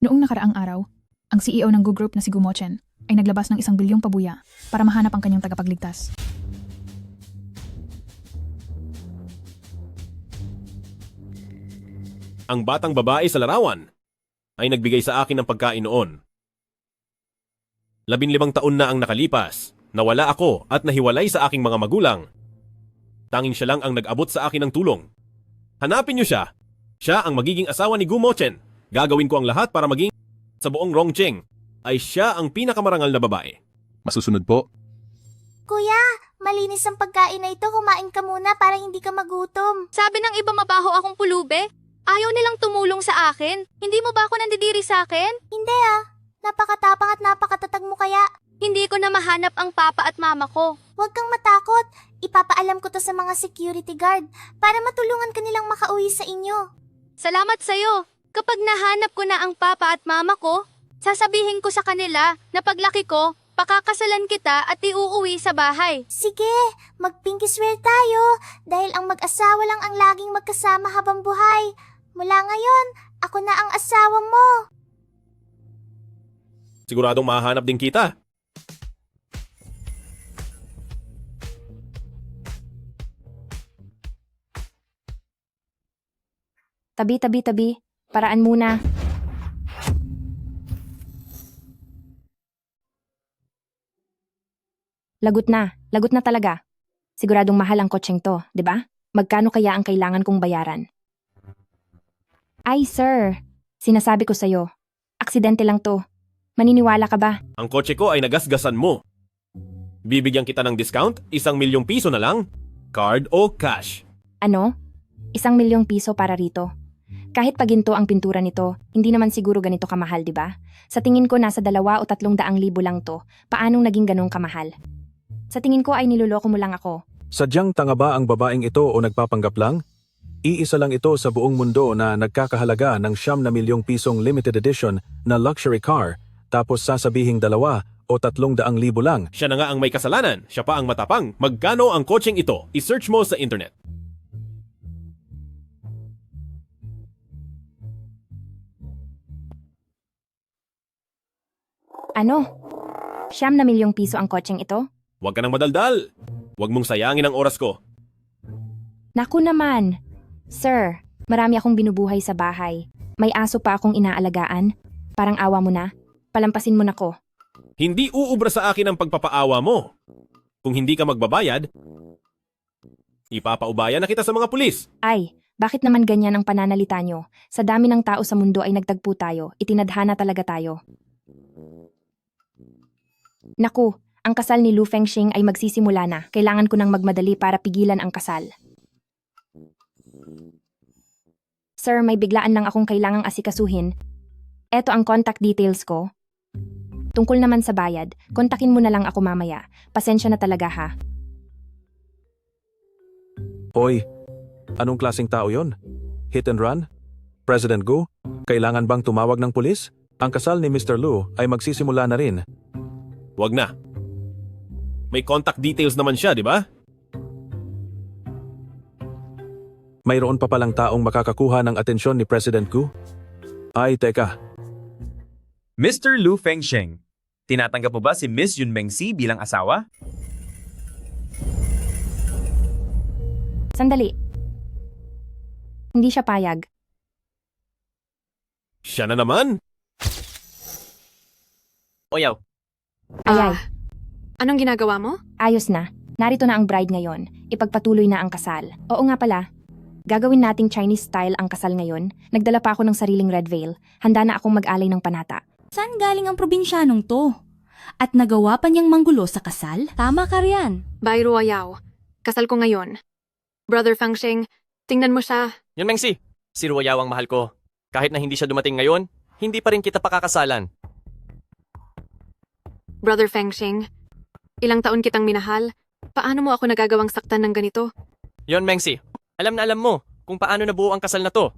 Noong nakaraang araw, ang CEO ng Gu Group na si Gumochen ay naglabas ng 1 bilyong pabuya para mahanap ang kanyang tagapagligtas. Ang batang babae sa larawan ay nagbigay sa akin ng pagkain noon. 15 taon na ang nakalipas, nawala ako at nahiwalay sa aking mga magulang. Tanging siya lang ang nag-abot sa akin ng tulong. Hanapin niyo siya. Siya ang magiging asawa ni Gumochen. Gagawin ko ang lahat para maging sa buong Rongcheng ay siya ang pinakamarangal na babae. Masusunod po. Kuya, malinis ang pagkain na ito. Kumain ka muna para hindi ka magutom. Sabi ng iba mabaho akong pulube. Ayaw nilang tumulong sa akin. Hindi mo ba ako nandidiri sa akin? Hindi ah. Napakatapang at napakatatag mo kaya. Hindi ko na mahanap ang papa at mama ko. Huwag kang matakot. Ipapaalam ko to sa mga security guard para matulungan ka nilang makauwi sa inyo. Salamat sa'yo. Kapag nahanap ko na ang papa at mama ko, sasabihin ko sa kanila na paglaki ko, pakakasalan kita at iuuwi sa bahay. Sige, mag-pinky swear tayo dahil ang mag-asawa lang ang laging magkasama habang buhay. Mula ngayon, ako na ang asawa mo. Siguradong mahanap din kita. Tabi. Paraan muna. Lagot na talaga. Siguradong mahal ang kotseng to, di ba? Magkano kaya ang kailangan kong bayaran? Ay, sir. Sinasabi ko sa'yo. Aksidente lang to. Maniniwala ka ba? Ang kotse ko ay nagasgasan mo. Bibigyan kita ng discount, 1 milyong piso na lang. Card o cash? Ano? 1 milyong piso para rito. Kahit paginto ang pintura nito, hindi naman siguro ganito kamahal, di ba? Sa tingin ko nasa 2 o 300,000 lang to. Paanong naging ganong kamahal? Sa tingin ko ay niloloko mo lang ako. Sadyang tanga ba ang babaeng ito o nagpapanggap lang? Iisa lang ito sa buong mundo na nagkakahalaga ng 9 milyong pisong limited edition na luxury car, tapos sasabihing 2 o 300,000 lang. Siya na nga ang may kasalanan, siya pa ang matapang. Magkano ang kotseng ito? I-search mo sa internet. Ano? 9 milyong piso ang kotseng ito? Huwag ka nang madaldal. Huwag mong sayangin ang oras ko. Naku naman! Sir, marami akong binubuhay sa bahay. May aso pa akong inaalagaan. Parang awa mo na. Palampasin mo na ko. Hindi uubra sa akin ang pagpapaawa mo. Kung hindi ka magbabayad, ipapaubayan na kita sa mga pulis. Ay, bakit naman ganyan ang pananalita nyo? Sa dami ng tao sa mundo ay nagtagpo tayo. Itinadhana talaga tayo. Naku, ang kasal ni Lu Fengxing ay magsisimula na. Kailangan ko nang magmadali para pigilan ang kasal. Sir, may biglaan lang akong kailangang asikasuhin. Eto ang contact details ko. Tungkol naman sa bayad, kontakin mo na lang ako mamaya. Pasensya na talaga ha. Hoy, anong klaseng tao yon? Hit and run? President Gu, kailangan bang tumawag ng pulis? Ang kasal ni Mr. Lu ay magsisimula na rin. Huwag na. May contact details naman siya, di ba? Mayroon pa palang taong makakakuha ng atensyon ni President Gu? Ay, teka. Mr. Lu Fengxing, tinatanggap mo ba si Miss Yun Mengsi bilang asawa? Sandali. Hindi siya payag. Siya na naman. Oyaw, Ayay, Anong ginagawa mo? ayos na. Narito na ang bride ngayon. Ipagpatuloy na ang kasal. Oo nga pala. Gagawin nating Chinese style ang kasal ngayon. Nagdala pa ako ng sariling red veil. Handa na akong mag-alay ng panata. Saan galing ang probinsyanong to? At nagawa pa niyang manggulo sa kasal? Tama ka riyan. Bayro Ayaw. Kasal ko ngayon. Brother Fangsheng, tingnan mo siya. Yun Mengsi, si Ruoyaw ang mahal ko. Kahit na hindi siya dumating ngayon, hindi pa rin kita pakakasalan. Brother Fangsheng, ilang taon kitang minahal. Paano mo ako nagagawang saktan ng ganito? Yun Mengsi, alam na alam mo kung paano nabuo ang kasal na to.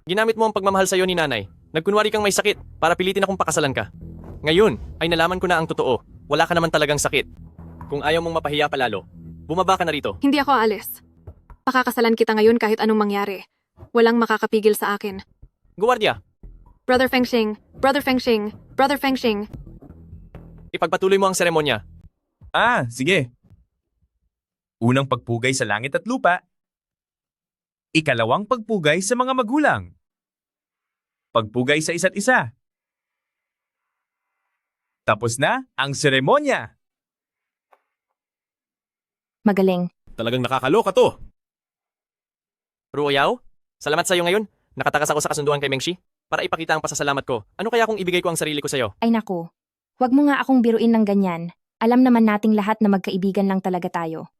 Ginamit mo ang pagmamahal sa'yo ni nanay. Nagkunwari kang may sakit para pilitin akong pakasalan ka. Ngayon ay nalaman ko na ang totoo. Wala ka naman talagang sakit. Kung ayaw mong mapahiya palalo, bumaba ka na rito. Hindi ako aalis. Pakakasalan kita ngayon kahit anong mangyari. Walang makakapigil sa akin. Guwardiya, Brother Fengxing, Brother Fengxing, Brother Fengxing. Ipagpatuloy mo ang seremonya. Sige. Unang pagpugay sa langit at lupa. Ikalawang pagpugay sa mga magulang. Pagpugay sa isa't isa. Tapos na ang seremonya. Magaling. Talagang nakakaloka to. Ruoyao, salamat sa'yo ngayon. Nakatakas ako sa kasunduan kay Mengshi para ipakita ang pasasalamat ko. Ano kaya kung ibigay ko ang sarili ko sa'yo? Ay naku. Huwag mo nga akong biruin ng ganyan. Alam naman nating lahat na magkaibigan lang talaga tayo.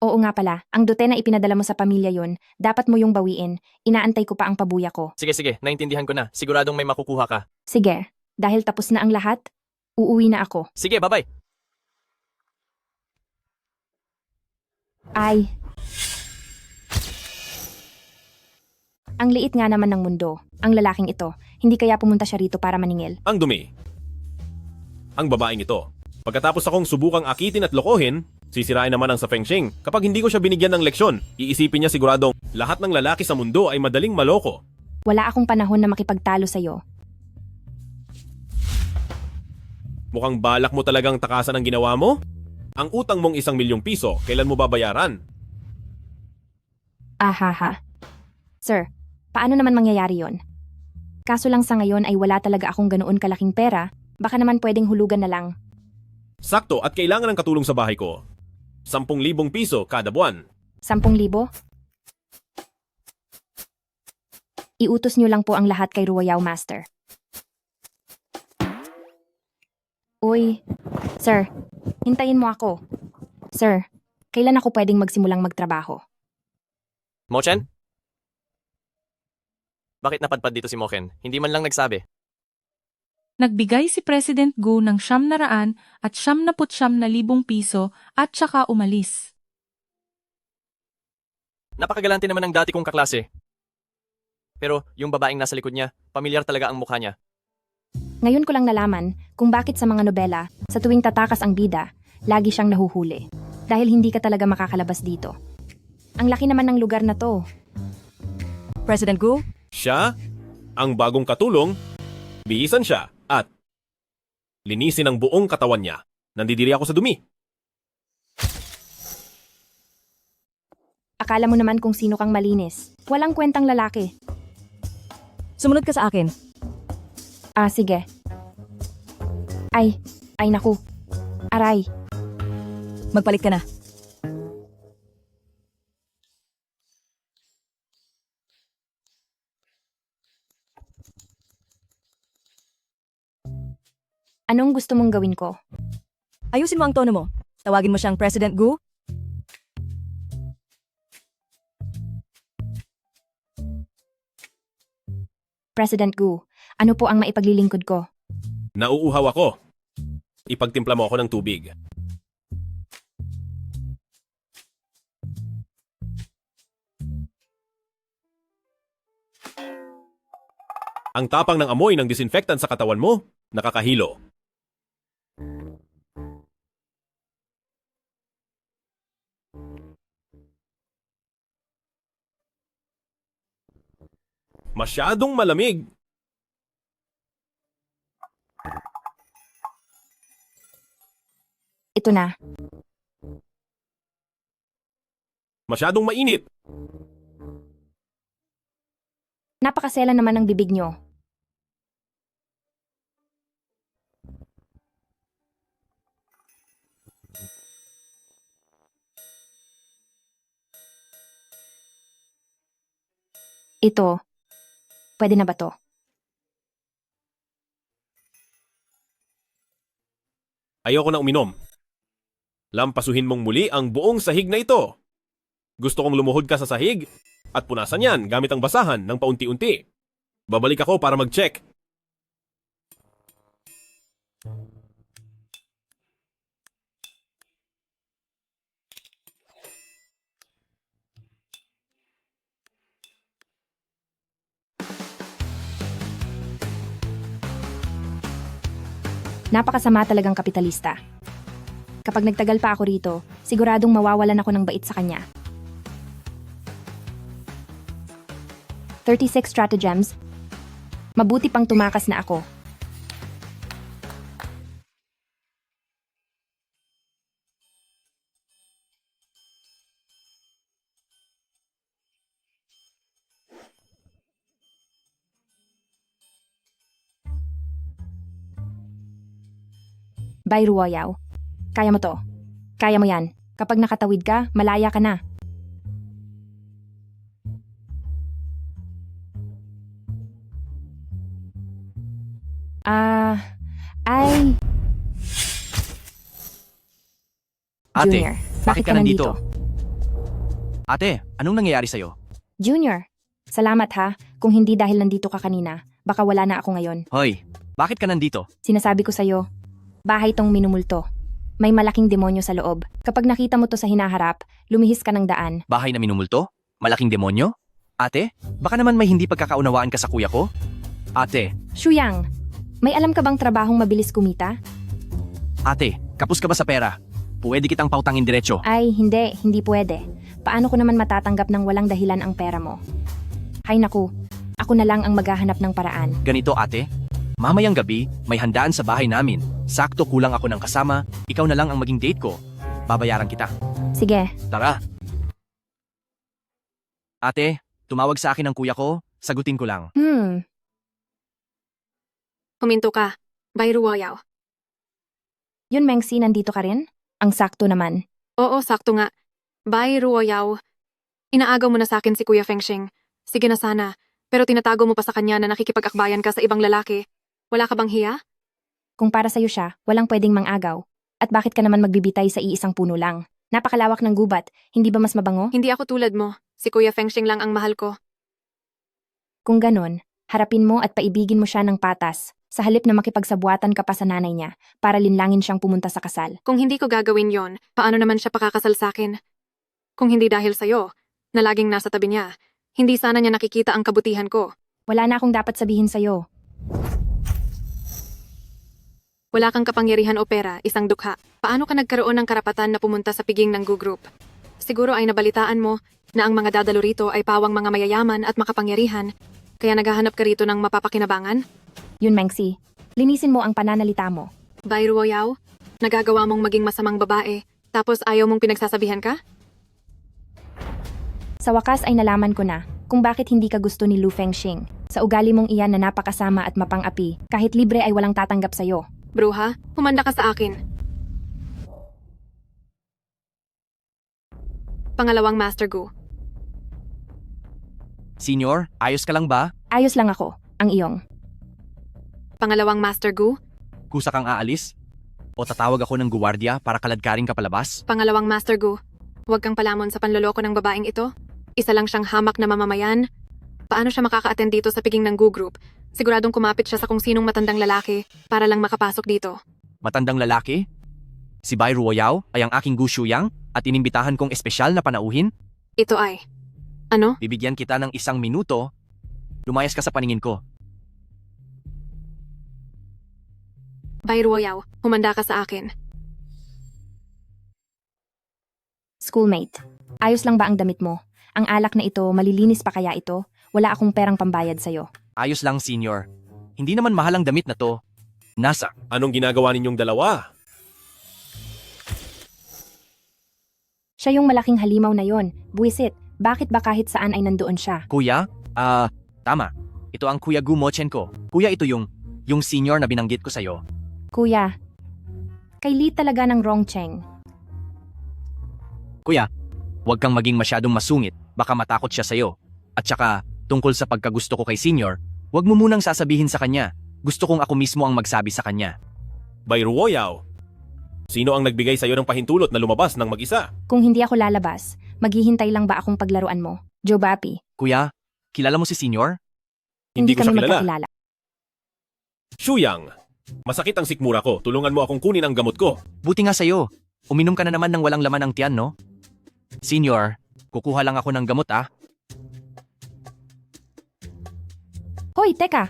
Oo nga pala, ang dote na ipinadala mo sa pamilya yon, dapat mo yung bawiin. Inaantay ko pa ang pabuya ko. Sige, naintindihan ko na. Siguradong may makukuha ka. Sige, dahil tapos na ang lahat, uuwi na ako. Sige, bye-bye. Ay. Ang liit nga naman ng mundo. Ang lalaking ito, hindi kaya pumunta siya rito para maningil. Ang dumi. Ang babaeng ito. Pagkatapos akong subukang akitin at lokohin, sisirain naman ang sa Fengxing. Kapag hindi ko siya binigyan ng leksyon, iisipin niya siguradong lahat ng lalaki sa mundo ay madaling maloko. Wala akong panahon na makipagtalo sa'yo. Mukhang balak mo talagang takasan ang ginawa mo? Ang utang mong 1,000,000 piso, kailan mo babayaran? Ahaha. Sir, paano naman mangyayari yon? Kaso lang sa ngayon ay wala talaga akong ganoon kalaking pera, baka naman pwedeng hulugan na lang. Sakto at kailangan ng katulong sa bahay ko. 10,000 piso kada buwan. 10,000? Iutos niyo lang po ang lahat kay Ruoyao Master. Uy, sir, hintayin mo ako. Sir, kailan ako pwedeng magsimulang magtrabaho? Mochen? Bakit napadpad dito si Mochen? Hindi man lang nagsabi. Nagbigay si President Gu ng 900 at 79,000 piso at saka umalis. Napakagalante naman ng dati kong kaklase. Pero yung babaeng nasa likod niya, pamilyar talaga ang mukha niya. Ngayon ko lang nalaman kung bakit sa mga nobela, sa tuwing tatakas ang bida, lagi siyang nahuhuli. Dahil hindi ka talaga makakalabas dito. Ang laki naman ng lugar na to. President Gu? Siya, ang bagong katulong, bihisan siya at linisin ang buong katawan niya. Nandidiri ako sa dumi. Akala mo naman kung sino kang malinis. Walang kwentang lalaki. Sumunod ka sa akin. Sige. Ay naku. Aray. Magpalit ka na. Anong gusto mong gawin ko? Ayusin mo ang tono mo. Tawagin mo siyang President Gu. President Gu, ano po ang maipaglilingkod ko? Nauuhaw ako. Ipagtimpla mo ako ng tubig. Ang tapang ng amoy ng disinfectant sa katawan mo, nakakahilo. Masyadong malamig. Ito na. Masyadong mainit. Napakasela naman ng bibig nyo. Ito, pwede na ba to? Ayoko na uminom. Lampasuhin mong muli ang buong sahig na ito. Gusto kong lumuhod ka sa sahig at punasan yan gamit ang basahan ng paunti-unti. Babalik ako para mag-check. Napakasama talagang kapitalista. Kapag nagtagal pa ako rito, siguradong mawawalan ako ng bait sa kanya. 36 stratagems. Mabuti pang tumakas na ako. Bye, Ruoyaw. Kaya mo to. Kaya mo yan. Kapag nakatawid ka, malaya ka na. Ay... Ate, Junior, bakit ka nandito? Ate, anong nangyayari sa'yo? Junior, salamat ha. Kung hindi dahil nandito ka kanina, baka wala na ako ngayon. Hoy, bakit ka nandito? Sinasabi ko sa'yo, bahay tong minumulto. May malaking demonyo sa loob. Kapag nakita mo to sa hinaharap, lumihis ka ng daan. Bahay na minumulto? Malaking demonyo? Ate, baka naman may hindi pagkakaunawaan ka sa kuya ko? Ate, Shuyang, may alam ka bang trabahong mabilis kumita? ate, kapos ka ba sa pera? Pwede kitang pautangin diretso. Ay, hindi pwede. Paano ko naman matatanggap ng walang dahilan ang pera mo? Hay naku, ako na lang ang maghahanap ng paraan. Ganito ate, mamayang gabi, may handaan sa bahay namin. Sakto kulang ako ng kasama, ikaw na lang ang maging date ko. Babayaran kita. Sige, Tara. Ate, tumawag sa akin ang kuya ko, sagutin ko lang. Huminto ka. Bye, Ruoyaw. Yun Mengsi, nandito ka rin? Ang sakto naman. Oo, sakto nga. Bye, Ruoyaw. Inaagaw mo na sa akin si Kuya Fengsheng. Sige na sana. Pero tinatago mo pa sa kanya na nakikipag-akbayan ka sa ibang lalaki. Wala ka bang hiya? Kung para sa'yo siya, walang pwedeng mang-agaw. At bakit ka naman magbibitay sa iisang puno lang? Napakalawak ng gubat, hindi ba mas mabango? Hindi ako tulad mo. Si Kuya Fengsheng lang ang mahal ko. Kung ganon, harapin mo at paibigin mo siya ng patas, sa halip na makipagsabuatan ka pa sa nanay niya, para linlangin siyang pumunta sa kasal. Kung hindi ko gagawin yon, paano naman siya pakakasal sa akin? Kung hindi dahil sa'yo, na laging nasa tabi niya, hindi sana niya nakikita ang kabutihan ko. Wala na akong dapat sabihin sa'yo. Wala kang kapangyarihan o pera, isang dukha. Paano ka nagkaroon ng karapatan na pumunta sa piging ng Gu Group? Siguro ay nabalitaan mo na ang mga dadalo rito ay pawang mga mayayaman at makapangyarihan, kaya naghahanap ka rito ng mapapakinabangan? Yun Mengsi, linisin mo ang pananalita mo. Bye, Ruoyaw. Nagagawa mong maging masamang babae, tapos ayaw mong pinagsasabihan ka? Sa wakas ay nalaman ko na kung bakit hindi ka gusto ni Lu Fengsheng. Sa ugali mong iyan na napakasama at mapang-api, kahit libre ay walang tatanggap sa'yo. Bruha, humanda ka sa akin. Pangalawang Master Gu. Senior, ayos ka lang ba? Ayos lang ako, ang iyong. Pangalawang Master Gu. Kusa kang aalis? O tatawag ako ng guwardiya para kaladkarin ka palabas? Pangalawang Master Gu. Huwag kang palamon sa panloloko ng babaeng ito. Isa lang siyang hamak na mamamayan. Paano siya makaka-attend dito sa piging ng Gu Group? Siguradong kumapit siya sa kung sinong matandang lalaki para lang makapasok dito. Matandang lalaki? Si Bai Ruoyaw ay ang aking Gu Shuyang at inimbitahan kong espesyal na panauhin? Ito ay... Ano? Bibigyan kita ng 1 minuto. Lumayas ka sa paningin ko. Bye, Ruoyaw. Humanda ka sa akin. Schoolmate, ayos lang ba ang damit mo? Ang alak na ito, malilinis pa kaya ito? Wala akong perang pambayad sa'yo. Ayos lang, senior. Hindi naman mahal ang damit na to. Nasa. Anong ginagawa ninyong dalawa? Siya yung malaking halimaw na yon. Buwisit, bakit ba kahit saan ay nandoon siya? Kuya? Tama. Ito ang Kuya Gu Mochen ko. Kuya, ito yung senior na binanggit ko sa'yo. Kuya, kay Lee talaga ng wrong Cheng. Kuya, huwag kang maging masyadong masungit. Baka matakot siya sa'yo. At saka, tungkol sa pagkagusto ko kay senior, huwag mo munang sasabihin sa kanya. Gusto kong ako mismo ang magsabi sa kanya. Bai Ruoyaw, sino ang nagbigay sa'yo ng pahintulot na lumabas ng mag-isa? Kung hindi ako lalabas, maghihintay lang ba akong paglaruan mo? Joe Bapi, Kuya, kilala mo si senior? Hindi ko siya kami kilala. magkakilala. Shuyang, masakit ang sikmura ko. Tulungan mo akong kunin ang gamot ko. Buti nga sa'yo. Uminom ka na naman ng walang laman ang tiyan, no? Senior, kukuha lang ako ng gamot, ah. Hoy, teka!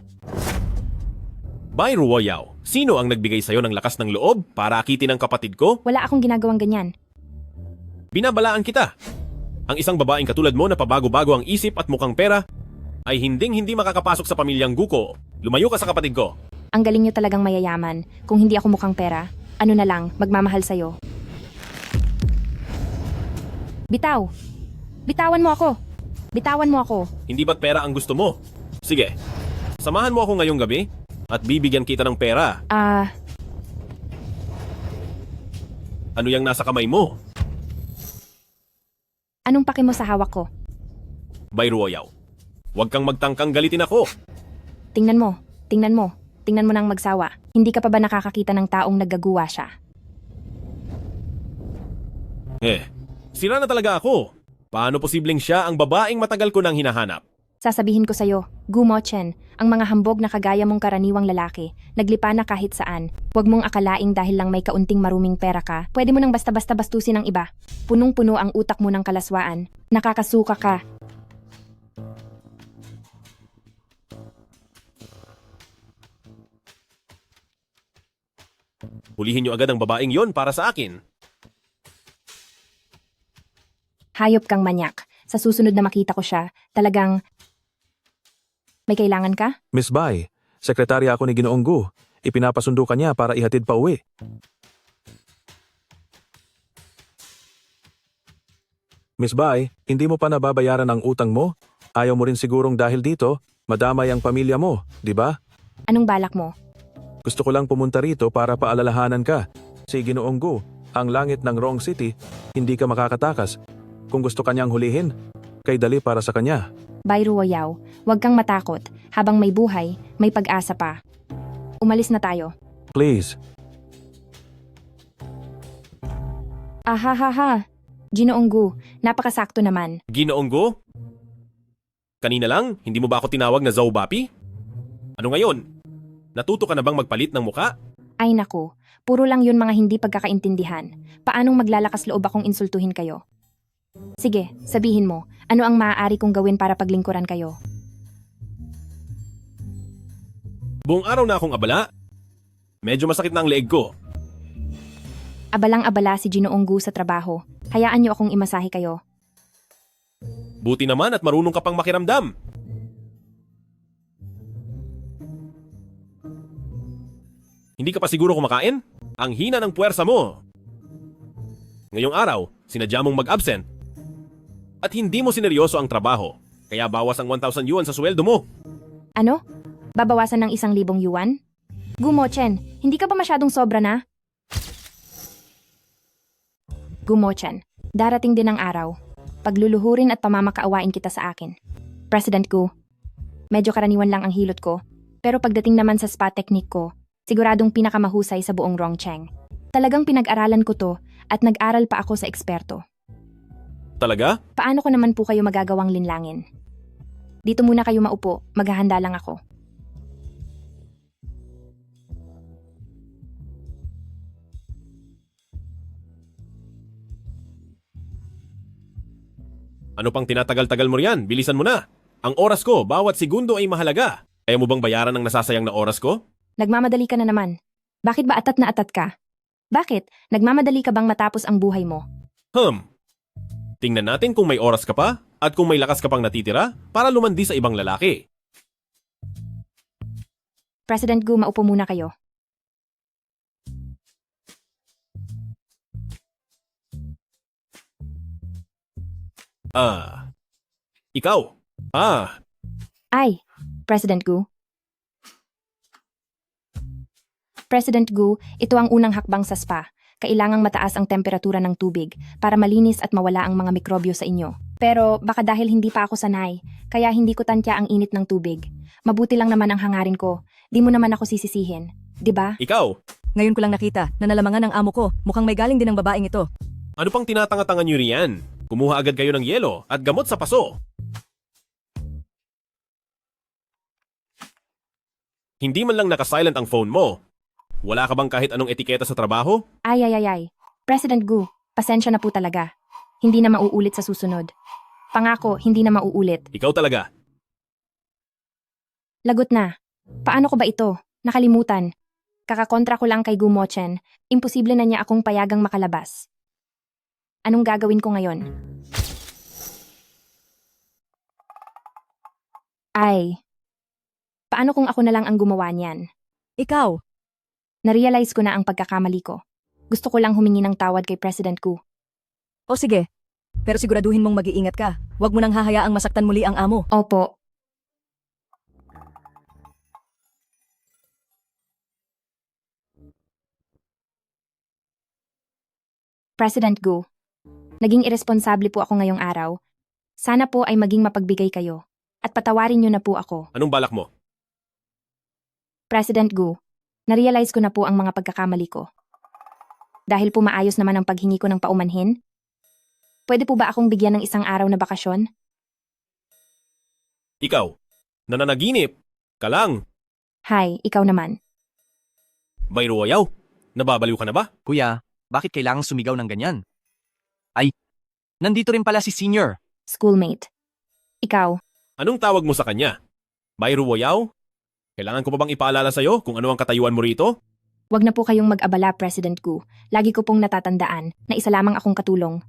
Bai Ruoyaw, sino ang nagbigay sa'yo ng lakas ng loob para akitin ang kapatid ko? Wala akong ginagawang ganyan. Binabalaan kita. Ang isang babaeng katulad mo na pabago-bago ang isip at mukhang pera ay hinding-hindi makakapasok sa pamilyang Guko Lumayo ka sa kapatid ko. Ang galing nyo talagang mayayaman. Kung hindi ako mukhang pera, ano na lang, magmamahal sa'yo. Bitaw! Bitawan mo ako! Bitawan mo ako! Hindi ba't pera ang gusto mo? Sige, samahan mo ako ngayong gabi at bibigyan kita ng pera. Ano yung nasa kamay mo? Anong paki mo sa hawak ko? Bay Ruoyaw. Huwag kang magtangkang galitin ako. Tingnan mo, tingnan mo, tingnan mo nang magsawa. Hindi ka pa ba nakakakita ng taong naggagawa siya? Sira na talaga ako. Paano posibleng siya ang babaeng matagal ko nang hinahanap? Sasabihin ko sa'yo, Gu Mochen, ang mga hambog na kagaya mong karaniwang lalaki, naglipa na kahit saan. Huwag mong akalaing dahil lang may kaunting maruming pera ka, pwede mo nang basta-basta bastusin ang iba. Punong-puno ang utak mo ng kalaswaan. Nakakasuka ka. Hulihin niyo agad ang babaeng yon para sa akin. Hayop kang manyak. Sa susunod na makita ko siya, talagang... May kailangan ka? Miss Bai, sekretarya ako ni Ginoong Gu. Ipinapasundo ka niya para ihatid pa uwi. Miss Bai, hindi mo pa nababayaran ang utang mo? Ayaw mo rin sigurong dahil dito, madamay ang pamilya mo, di ba? Anong balak mo? Gusto ko lang pumunta rito para paalalahanan ka. Si Ginoong Gu, ang langit ng Wrong City, hindi ka makakatakas. Kung gusto kanyang hulihin, kay dali para sa kanya. Bay Ruoyaw, huwag kang matakot. Habang may buhay, may pag-asa pa. Umalis na tayo. Please. Ahahaha. Ginoong Gu, napakasakto naman. Ginoong Gu? Kanina lang, hindi mo ba ako tinawag na Zaubapi? Ano ngayon? Natuto ka na bang magpalit ng muka? Ay naku, puro lang yun mga hindi pagkakaintindihan. Paanong maglalakas loob akong insultuhin kayo? Sige, sabihin mo, ano ang maaari kong gawin para paglingkuran kayo? Buong araw na akong abala. Medyo masakit na ang leeg ko. Abalang-abala si Ginoong Gu sa trabaho. Hayaan niyo akong imasahe kayo. Buti naman at marunong ka pang makiramdam. Hindi ka pa siguro kumakain? Ang hina ng puwersa mo. Ngayong araw, sinadya mong mag-absent. At hindi mo sineryoso ang trabaho. Kaya bawas ang 1,000 yuan sa sweldo mo. Ano? Babawasan ng 1,000 yuan? Gu Mochen, hindi ka ba masyadong sobra na? Gu Mochen, darating din ang araw. Pagluluhurin at pamamakaawain kita sa akin. President Gu, medyo karaniwan lang ang hilot ko. Pero pagdating naman sa spa technique ko, siguradong pinakamahusay sa buong Rongcheng. Talagang pinag-aralan ko to at nag-aral pa ako sa eksperto. Talaga? Paano ko naman po kayo magagawang linlangin? Dito muna kayo maupo, maghahanda lang ako. Ano pang tinatagal-tagal mo riyan? Bilisan mo na. Ang oras ko, bawat segundo ay mahalaga. Kaya mo bang bayaran ng nasasayang na oras ko? Nagmamadali ka na naman. Bakit ba atat na atat ka? Bakit? Nagmamadali ka bang matapos ang buhay mo? Tingnan natin kung may oras ka pa at kung may lakas ka pang natitira para lumandi sa ibang lalaki. President Gu, maupo muna kayo. Ikaw? Ay, President Gu. President Gu, ito ang unang hakbang sa spa. Kailangang mataas ang temperatura ng tubig para malinis at mawala ang mga mikrobyo sa inyo. Pero baka dahil hindi pa ako sanay, kaya hindi ko tantya ang init ng tubig. Mabuti lang naman ang hangarin ko. Di mo naman ako sisisihin. Di ba? Ikaw? Ngayon ko lang nakita na nalamangan ng amo ko. Mukhang may galing din ang babaeng ito. Ano pang tinatanga-tanga niyo riyan? Kumuha agad kayo ng yelo at gamot sa paso. Hindi man lang naka-silent ang phone mo. Wala ka bang kahit anong etiketa sa trabaho? Ay. President Gu, pasensya na po talaga. Hindi na mauulit sa susunod. Pangako, hindi na mauulit. Ikaw talaga. Lagot na. Paano ko ba ito? Nakalimutan. Kakakontra ko lang kay Gu Mochen. Imposible na niya akong payagang makalabas. Anong gagawin ko ngayon? Ay. Paano kung ako na lang ang gumawa niyan? Ikaw, Narealize ko na ang pagkakamali ko. Gusto ko lang humingi ng tawad kay President Gu. o sige. Pero siguraduhin mong mag-iingat ka. Huwag mo nang hahayaang masaktan muli ang amo. Opo. President Gu, naging iresponsable po ako ngayong araw. Sana po ay maging mapagbigay kayo. At patawarin niyo na po ako. Anong balak mo? President Gu, narealize ko na po ang mga pagkakamali ko. Dahil po maayos naman ang paghingi ko ng paumanhin, pwede po ba akong bigyan ng isang araw na bakasyon? Ikaw, nananaginip ka lang. Hi, ikaw naman. Bayro Wayaw, nababaliw ka na ba? Kuya, bakit kailangang sumigaw ng ganyan? Ay, nandito rin pala si Senior. Schoolmate. Ikaw, Anong tawag mo sa kanya? Bayro Wayaw? Kailangan ko pa bang ipaalala sa'yo kung ano ang katayuan mo rito? wag na po kayong mag-abala, President Gu. Lagi ko pong natatandaan na isa lamang akong katulong.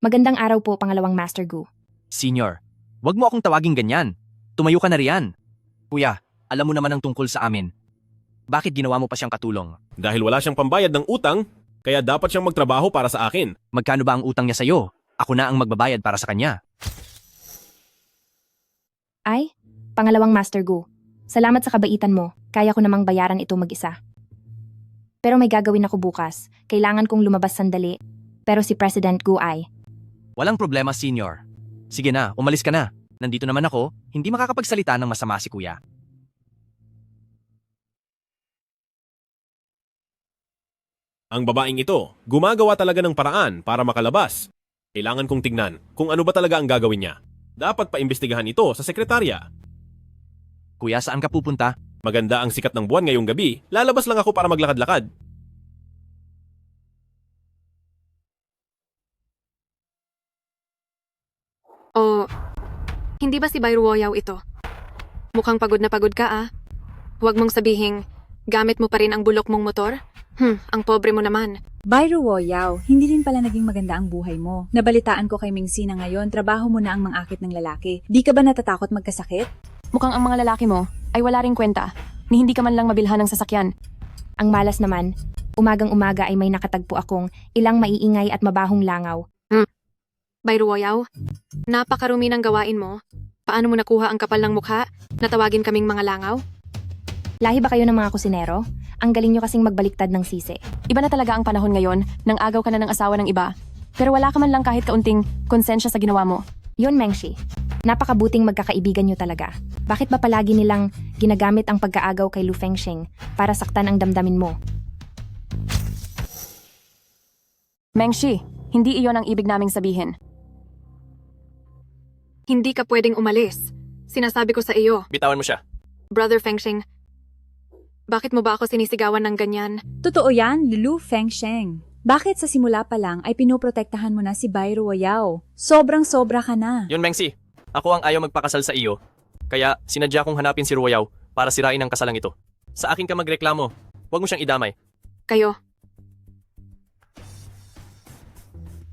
Magandang araw po, pangalawang Master Gu. Senior, wag mo akong tawaging ganyan. Tumayo ka na riyan. Kuya, alam mo naman ang tungkol sa amin. Bakit ginawa mo pa siyang katulong? Dahil wala siyang pambayad ng utang, kaya dapat siyang magtrabaho para sa akin. Magkano ba ang utang niya sa'yo? Ako na ang magbabayad para sa kanya. Ay, pangalawang Master Gu. Salamat sa kabaitan mo. Kaya ko namang bayaran ito mag-isa. Pero may gagawin ako bukas. Kailangan kong lumabas sandali. Pero si President Gu ay... Walang problema, Senior. Sige na, umalis ka na. Nandito naman ako, hindi makakapagsalita ng masama si Kuya. Ang babaeng ito, gumagawa talaga ng paraan para makalabas. Kailangan kong tignan kung ano ba talaga ang gagawin niya. Dapat paimbestigahan ito sa sekretarya. Kuya, saan ka pupunta? Maganda ang sikat ng buwan ngayong gabi. Lalabas lang ako para maglakad-lakad. O, hindi ba si Bayro Woyaw ito? Mukhang pagod na pagod ka ah. Huwag mong sabihing, gamit mo pa rin ang bulok mong motor? Ang pobre mo naman. Bayro Woyaw, hindi din pala naging maganda ang buhay mo. Nabalitaan ko kay Mingsi na ngayon, trabaho mo na ang mangakit ng lalaki. Di ka ba natatakot magkasakit? Mukhang ang mga lalaki mo ay wala ring kwenta, ni hindi ka man lang mabilhan ng sasakyan. Ang malas naman, umagang-umaga ay may nakatagpo akong ilang maiingay at mabahong langaw. Bayro Woyaw, napakarumi ng gawain mo. Paano mo nakuha ang kapal ng mukha na tawagin kaming mga langaw? Lahi ba kayo ng mga kusinero? Ang galing nyo kasing magbaliktad ng sisi. Iba na talaga ang panahon ngayon, nang agaw ka na ng asawa ng iba. Pero wala ka man lang kahit kaunting konsensya sa ginawa mo. Yun, Mengshi. Napakabuting magkakaibigan nyo talaga. Bakit ba palagi nilang ginagamit ang pagkaagaw kay Lu Fengxing para saktan ang damdamin mo? Mengshi, hindi iyon ang ibig naming sabihin. Hindi ka pwedeng umalis. Sinasabi ko sa iyo, Bitawan mo siya. Brother Fengxing, bakit mo ba ako sinisigawan ng ganyan? Totoo yan, Lu Fengsheng. Bakit sa simula pa lang ay pinoprotektahan mo na si Bayro Woyaw? Sobrang-sobra ka na. Yun, Mengsi. Ako ang ayaw magpakasal sa iyo. Kaya sinadya kong hanapin si Ruwayaw para sirain ang kasalang ito. Sa akin ka magreklamo. Huwag mo siyang idamay. Kayo,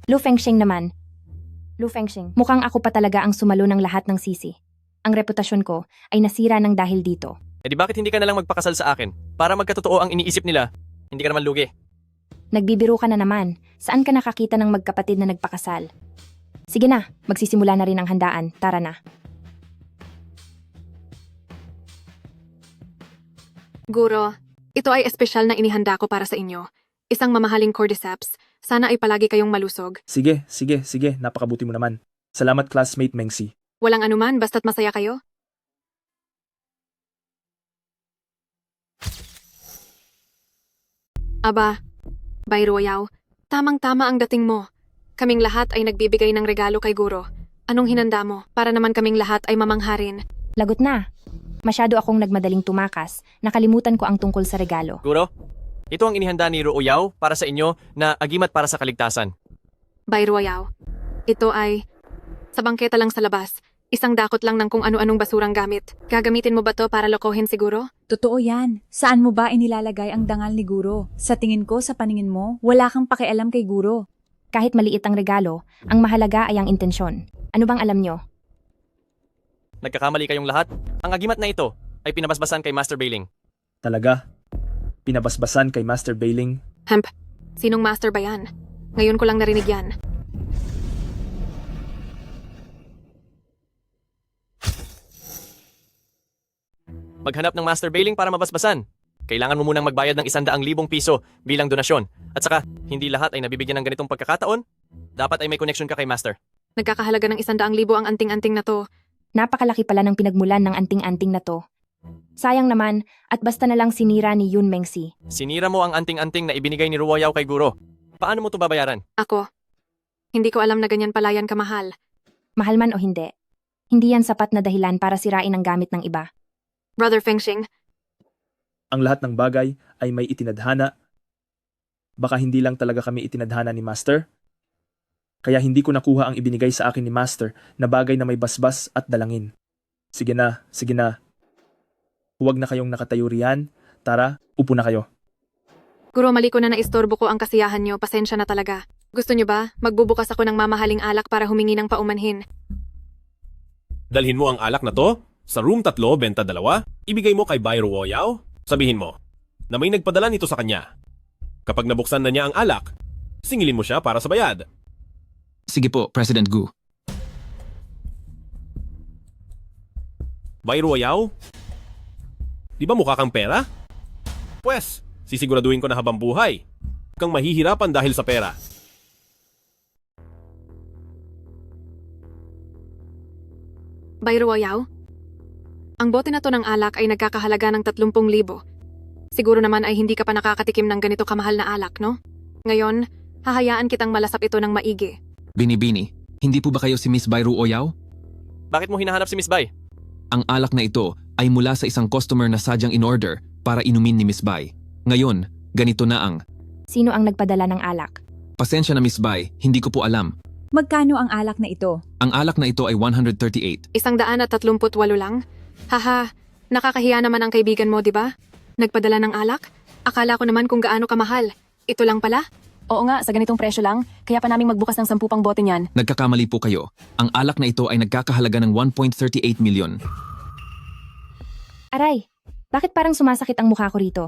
Lu Fengxing naman. Lu Fengxing, mukhang ako pa talaga ang sumalo ng lahat ng sisi. Ang reputasyon ko ay nasira ng dahil dito. Eh di bakit hindi ka na lang magpakasal sa akin? Para magkatotoo ang iniisip nila. Hindi ka naman lugi. Nagbibiro ka na naman. Saan ka nakakita ng magkapatid na nagpakasal? Sige na, magsisimula na rin ang handaan. Tara na. Guro, ito ay espesyal na inihanda ko para sa inyo. Isang mamahaling cordyceps. Sana ay palagi kayong malusog. Sige. Napakabuti mo naman. Salamat, classmate Mengsi. Walang anuman basta't masaya kayo. Aba, Bayro Woyaw, tamang-tama ang dating mo. Kaming lahat ay nagbibigay ng regalo kay Guro. Anong hinanda mo para naman kaming lahat ay mamangharin? Lagot na. Masyado akong nagmadaling tumakas. Nakalimutan ko ang tungkol sa regalo. Guro, ito ang inihanda ni Ruwayaw para sa inyo na agimat para sa kaligtasan. Bayro Woyaw, ito ay sa bangketa lang sa labas. Isang dakot lang ng kung ano-anong basurang gamit. Gagamitin mo ba to para lokohin siguro? Totoo yan. Saan mo ba inilalagay ang dangal ni Guro? Sa tingin ko, sa paningin mo, wala kang pakialam kay Guro. Kahit maliit ang regalo, ang mahalaga ay ang intensyon. Ano bang alam nyo? Nagkakamali kayong lahat. Ang agimat na ito ay pinabasbasan kay Master Bailing. Talaga? Pinabasbasan kay Master Bailing? Hemp, sinong master ba yan? Ngayon ko lang narinig yan. Maghanap ng Master Bailing para mabasbasan. Kailangan mo munang magbayad ng 100,000 piso bilang donasyon. At saka, hindi lahat ay nabibigyan ng ganitong pagkakataon. Dapat ay may connection ka kay Master. Nagkakahalaga ng 100,000 ang anting-anting na to. Napakalaki pala ng pinagmulan ng anting-anting na to. Sayang naman, at basta na lang sinira ni Yun Mengsi. Sinira mo ang anting-anting na ibinigay ni Ruoyao kay Guro. Paano mo ito babayaran? Ako. Hindi ko alam na ganyan pala yan kamahal. Mahal man o hindi, hindi yan sapat na dahilan para sirain ang gamit ng iba. Brother Fengxing, Ang lahat ng bagay ay may itinadhana. Baka hindi lang talaga kami itinadhana ni Master? Kaya hindi ko nakuha ang ibinigay sa akin ni Master na bagay na may basbas at dalangin. Sige na, sige na. Huwag na kayong nakatayo riyan. Tara, upo na kayo. Guro, mali ko na naistorbo ko ang kasiyahan nyo. Pasensya na talaga. Gusto nyo ba? Magbubukas ako ng mamahaling alak para humingi ng paumanhin. Dalhin mo ang alak na to sa room 3, benta 2. Ibigay mo kay Bai Ruoyao. Sabihin mo na may nagpadala nito sa kanya. Kapag nabuksan na niya ang alak, singilin mo siya para sa bayad. Sige po, President Gu. Bai Ruoyao? Di ba mukha kang pera? Pwes, sisiguraduhin ko na habang buhay kang mahihirapan dahil sa pera. Bayro Ayaw? Ang bote na to ng alak ay nagkakahalaga ng 30,000. Siguro naman ay hindi ka pa nakakatikim ng ganito kamahal na alak, no? Ngayon, hahayaan kitang malasap ito ng maigi. Bini-bini, hindi po ba kayo si Miss Bai Ruoyao? Bakit mo hinahanap si Miss Bai? Ang alak na ito ay mula sa isang customer na sadyang in-order para inumin ni Miss Bai. Ngayon, ganito na ang... Sino ang nagpadala ng alak? Pasensya na Miss Bai, hindi ko po alam. Magkano ang alak na ito? Ang alak na ito ay 138. 138 lang? Haha, nakakahiya naman ang kaibigan mo, di ba? Nagpadala ng alak? Akala ko naman kung gaano kamahal. Ito lang pala? Oo nga, sa ganitong presyo lang, kaya pa naming magbukas ng 10 pang bote niyan. Nagkakamali po kayo. Ang alak na ito ay nagkakahalaga ng 1.38 million. Aray, bakit parang sumasakit ang mukha ko rito?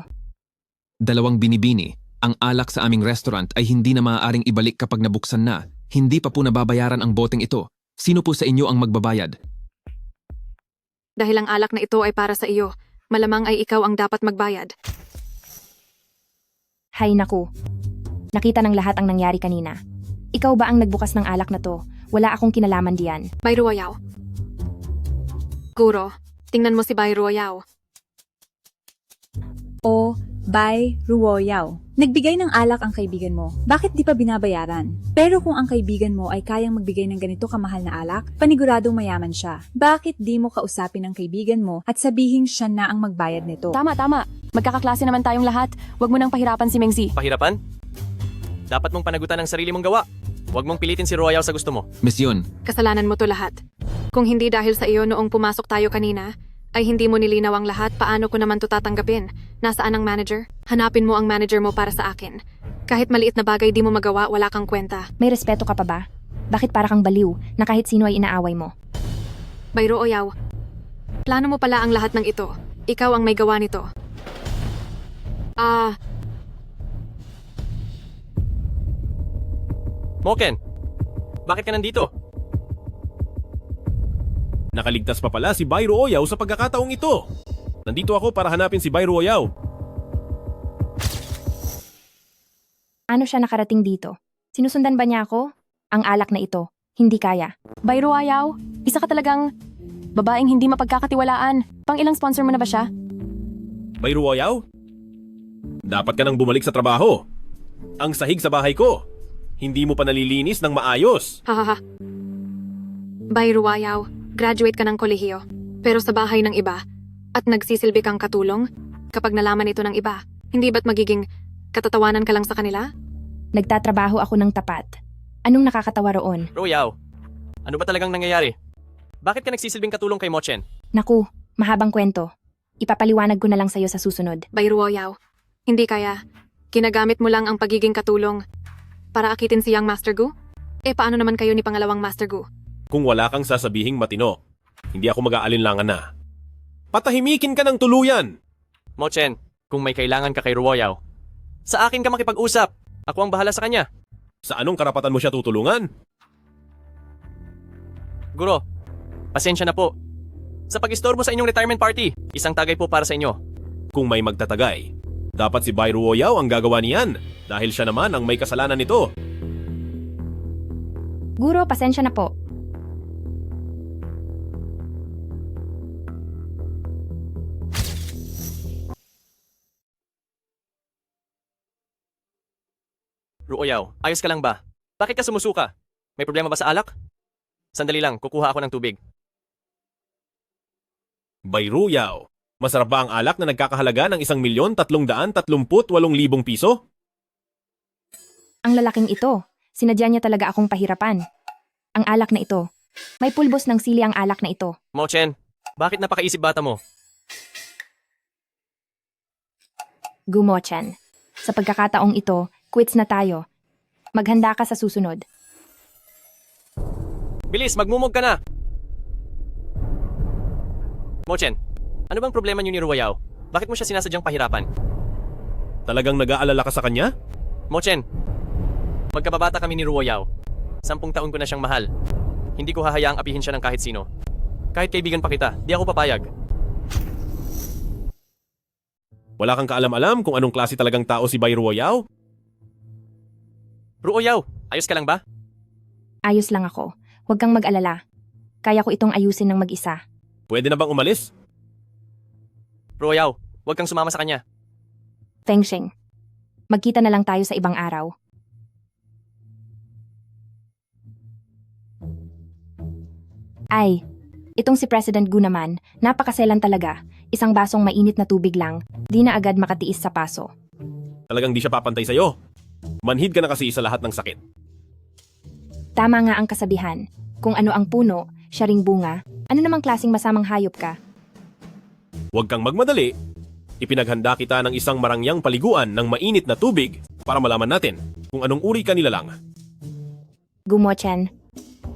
2 binibini. Ang alak sa aming restaurant ay hindi na maaaring ibalik kapag nabuksan na. Hindi pa po nababayaran ang boteng ito. Sino po sa inyo ang magbabayad? Dahil ang alak na ito ay para sa iyo, malamang ay ikaw ang dapat magbayad. Hay naku. Nakita ng lahat ang nangyari kanina. Ikaw ba ang nagbukas ng alak na to? Wala akong kinalaman diyan. Bayro Ayaw. Guro, tingnan mo si Bayro Ayaw. O Bai Ruoyao. Nagbigay ng alak ang kaibigan mo. Bakit di pa binabayaran? Pero kung ang kaibigan mo ay kayang magbigay ng ganito kamahal na alak, paniguradong mayaman siya. Bakit di mo kausapin ang kaibigan mo at sabihin siya na ang magbayad nito? Tama, tama. Magkakaklase naman tayong lahat. Huwag mo nang pahirapan si Mengzi. Pahirapan? Dapat mong panagutan ang sarili mong gawa. Huwag mong pilitin si Ruoyao sa gusto mo. Miss Yun, Kasalanan mo to lahat. Kung hindi dahil sa iyo noong pumasok tayo kanina, ay hindi mo nilinaw ang lahat, paano ko naman to tatanggapin? Nasaan ang manager? Hanapin mo ang manager mo para sa akin. Kahit maliit na bagay di mo magawa, wala kang kwenta. May respeto ka pa ba? Bakit para kang baliw na kahit sino ay inaaway mo? Bayro Oyaw, plano mo pala ang lahat ng ito. Ikaw ang may gawa nito. Moken, bakit ka nandito? Nakaligtas pa pala si Bai Ruoyao sa pagkakataong ito. Nandito ako para hanapin si Bai Ruoyao. Ano siya nakarating dito? Sinusundan ba niya ako? Ang alak na ito, hindi kaya. Bayro Ayaw, isa ka talagang babaeng hindi mapagkakatiwalaan. Pang ilang sponsor mo na ba siya? Bai Ruoyao? Dapat ka nang bumalik sa trabaho. Ang sahig sa bahay ko. Hindi mo pa nalilinis ng maayos. Hahaha. Bayro Oyaw, graduate ka ng kolehiyo, pero sa bahay ng iba, at nagsisilbi kang katulong, kapag nalaman ito ng iba, hindi ba't magiging katatawanan ka lang sa kanila? Nagtatrabaho ako ng tapat. Anong nakakatawa roon? Ruoyao, ano ba talagang nangyayari? Bakit ka nagsisilbing katulong kay Mochen? Naku, mahabang kwento. Ipapaliwanag ko na lang sa'yo sa susunod. Bayro Oyaw, hindi kaya, ginagamit mo lang ang pagiging katulong para akitin si Young Master Gu? Paano naman kayo ni pangalawang Master Gu? Kung wala kang sasabihing matino. Hindi ako mag-aalinlangan na. Patahimikin ka ng tuluyan! Mochen, kung may kailangan ka kay Ruoyaw, sa akin ka makipag-usap. Ako ang bahala sa kanya. Sa anong karapatan mo siya tutulungan? Guro, pasensya na po. Sa pag-istorbo sa inyong retirement party, isang tagay po para sa inyo. Kung may magtatagay, dapat si Bai Ruoyaw ang gagawa niyan dahil siya naman ang may kasalanan nito. Guro, pasensya na po. Ruoyaw, ayos ka lang ba? Bakit ka sumusuka? May problema ba sa alak? Sandali lang, kukuha ako ng tubig. Bai Ruoyaw, masarap ba ang alak na nagkakahalaga ng 1,338,000 piso? Ang lalaking ito, sinadya niya talaga akong pahirapan. Ang alak na ito, may pulbos ng sili ang alak na ito. Mochen, bakit napakaisip bata mo? Gumochan, sa pagkakataong ito, quits na tayo. Maghanda ka sa susunod. Bilis, magmumog ka na! Mochen, ano bang problema niyo ni Ruoyaw? Bakit mo siya sinasadyang pahirapan? Talagang nag-aalala ka sa kanya? Mochen, magkababata kami ni Ruoyaw. 10 taon ko na siyang mahal. Hindi ko hahayaang apihin siya ng kahit sino. Kahit kaibigan pa kita, di ako papayag. Wala kang kaalam-alam kung anong klase talagang tao si Bai Ruoyaw? Ruoyaw, ayos ka lang ba? Ayos lang ako. Huwag kang mag-alala. Kaya ko itong ayusin ng mag-isa. Pwede na bang umalis? Ruoyaw, huwag kang sumama sa kanya. Fengsheng, magkita na lang tayo sa ibang araw. Ay, itong si President Gu naman, napakaselan talaga. Isang basong mainit na tubig lang, di na agad makatiis sa paso. Talagang di siya papantay sa'yo. Manhid ka na kasi sa lahat ng sakit. Tama nga ang kasabihan. Kung ano ang puno, siya ring bunga. Ano namang klaseng masamang hayop ka? Huwag kang magmadali. Ipinaghanda kita ng isang marangyang paliguan ng mainit na tubig para malaman natin kung anong uri ka nilalang. Gumochan,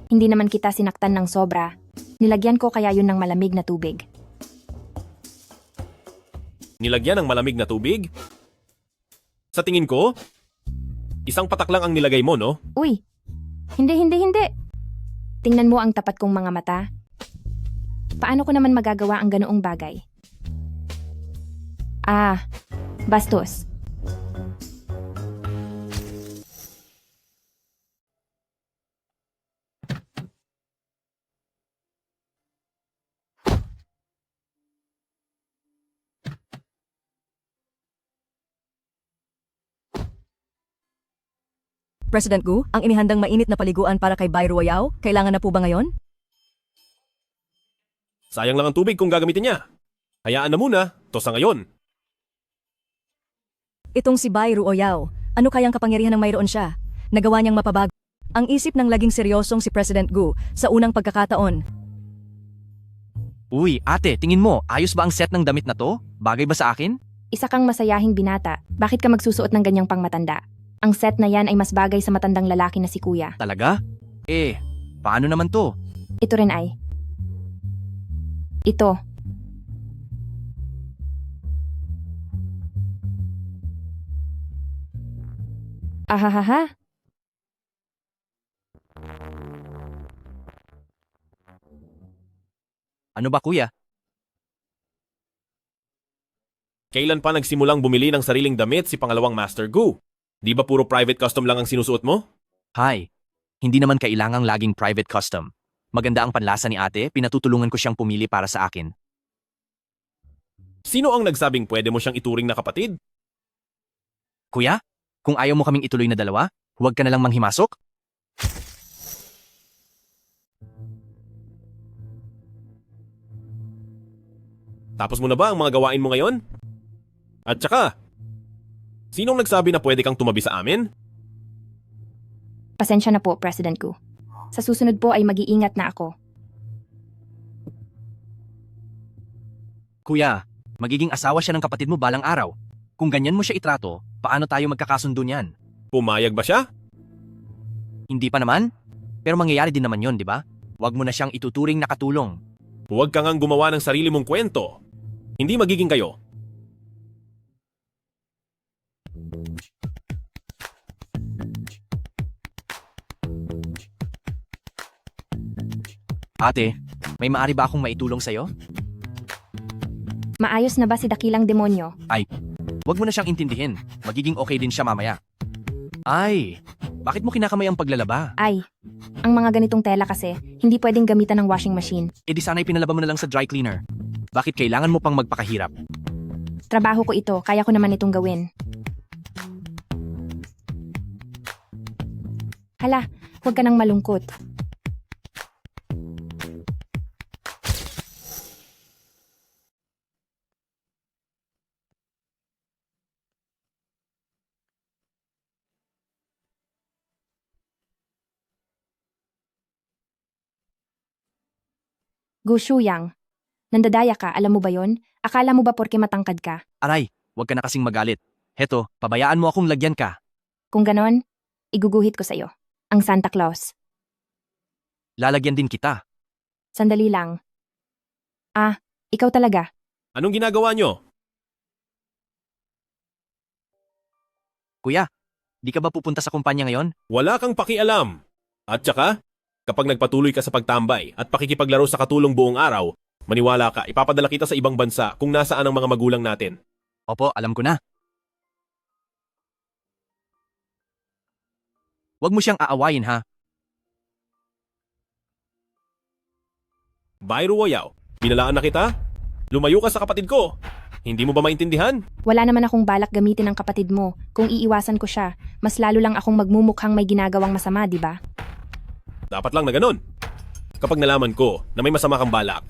hindi naman kita sinaktan ng sobra. Nilagyan ko kaya yun ng malamig na tubig. Nilagyan ng malamig na tubig? Sa tingin ko, isang patak lang ang nilagay mo, no? Uy, hindi. Tingnan mo ang tapat kong mga mata. Paano ko naman magagawa ang ganoong bagay? Bastos. President Gu, ang inihandang mainit na paliguan para kay Bai Ruoyaw, kailangan na po ba ngayon? Sayang lang ang tubig kung gagamitin niya. Hayaan na muna, to sa ngayon. Itong si Bai Ruoyaw, ano kayang kapangyarihan ng mayroon siya? Nagawa niyang mapabago ang isip ng laging seryosong si President Gu sa unang pagkakataon. Uy, ate, tingin mo, ayos ba ang set ng damit na to? Bagay ba sa akin? Isa kang masayahing binata. Bakit ka magsusuot ng ganyang pangmatanda? Ang set na yan ay mas bagay sa matandang lalaki na si Kuya. Talaga? Paano naman to? Ito rin ay. Ito. Ahahaha. Ano ba kuya? Kailan pa nagsimulang bumili ng sariling damit si pangalawang Master Gu? Di ba puro private custom lang ang sinusuot mo? Hi, hindi naman kailangang laging private custom. Maganda ang panlasa ni ate, pinatutulungan ko siyang pumili para sa akin. Sino ang nagsabing pwede mo siyang ituring na kapatid? Kuya, kung ayaw mo kaming ituloy na dalawa, huwag ka na lang manghimasok? Tapos mo na ba ang mga gawain mo ngayon? At saka, sinong nagsabi na pwede kang tumabi sa amin? Pasensya na po, President Gu. Sa susunod po ay mag-iingat na ako. Kuya, magiging asawa siya ng kapatid mo balang araw. Kung ganyan mo siya itrato, paano tayo magkakasundo niyan? Pumayag ba siya? Hindi pa naman. Pero mangyayari din naman yon, di ba? Huwag mo na siyang ituturing na katulong. Huwag ka ngang gumawa ng sarili mong kwento. Hindi magiging kayo. Ate, may maaari ba akong maitulong sa'yo? Maayos na ba si dakilang demonyo? Ay, wag mo na siyang intindihin. Magiging okay din siya mamaya. Ay, bakit mo kinakamay ang paglalaba? Ay, ang mga ganitong tela kasi, hindi pwedeng gamitan ng washing machine. E di sana'y pinalaba mo na lang sa dry cleaner. Bakit kailangan mo pang magpakahirap? Trabaho ko ito, kaya ko naman itong gawin. Hala, huwag ka nang malungkot. Gu Shuyang, nandadaya ka, alam mo ba yon? Akala mo ba porke matangkad ka? Aray, wag ka na kasing magalit. Heto, pabayaan mo akong lagyan ka. Kung ganon, iguguhit ko sa'yo. Ang Santa Claus. Lalagyan din kita. Sandali lang. Ah, ikaw talaga. Anong ginagawa nyo? Kuya, di ka ba pupunta sa kumpanya ngayon? Wala kang pakialam. At saka, kapag nagpatuloy ka sa pagtambay at pakikipaglaro sa katulong buong araw, maniwala ka, ipapadala kita sa ibang bansa kung nasaan ang mga magulang natin. Opo, alam ko na. Huwag mo siyang aawayin ha. Bayro Woyaw, binalaan na kita? Lumayo ka sa kapatid ko. Hindi mo ba maintindihan? Wala naman akong balak gamitin ang kapatid mo. Kung iiwasan ko siya, mas lalo lang akong magmumukhang may ginagawang masama, di ba? Dapat lang na ganun. Kapag nalaman ko na may masama kang balak,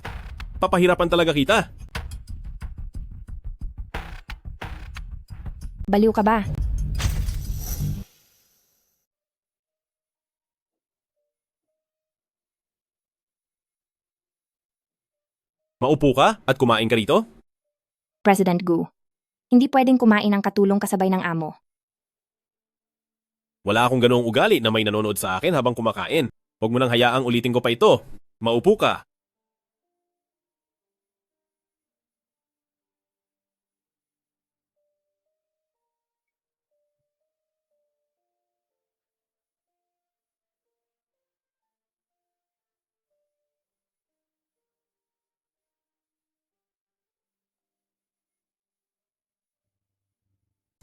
papahirapan talaga kita. Baliw ka ba? Maupo ka at kumain ka rito? President Gu, hindi pwedeng kumain ng katulong kasabay ng amo. Wala akong ganoong ugali na may nanonood sa akin habang kumakain. Huwag mo nang hayaang ulitin ko pa ito. Maupo ka.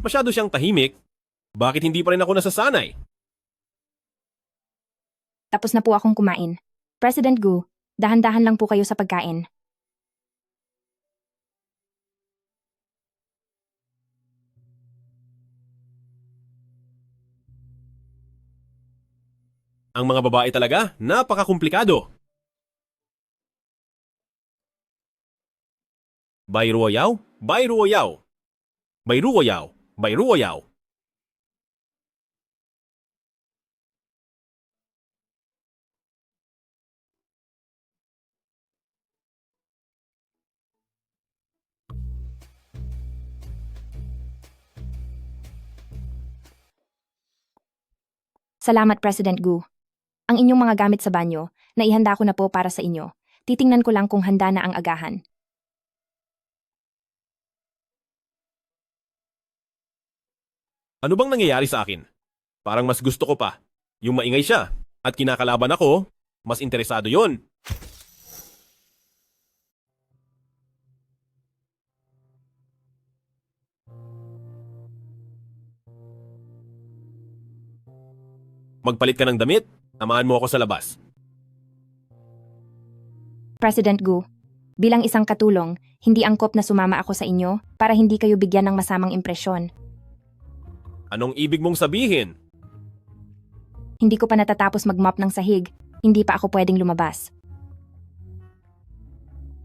Masyado siyang tahimik. Bakit hindi pa rin ako nasasanay? Tapos na po akong kumain. President Gu, dahan-dahan lang po kayo sa pagkain. Ang mga babae talaga, napakakomplikado. Bayruoyaw, Bayruoyaw. Bayruoyaw, Bayruoyaw. Salamat, President Gu. Ang inyong mga gamit sa banyo, naihanda ko na po para sa inyo. Titingnan ko lang kung handa na ang agahan. Ano bang nangyayari sa akin? Parang mas gusto ko pa. Yung maingay siya at kinakalaban ako, mas interesado yon. Magpalit ka ng damit, samahan mo ako sa labas. President Gu, bilang isang katulong, hindi angkop na sumama ako sa inyo para hindi kayo bigyan ng masamang impresyon. Anong ibig mong sabihin? Hindi ko pa natatapos mag-mop ng sahig, hindi pa ako pwedeng lumabas.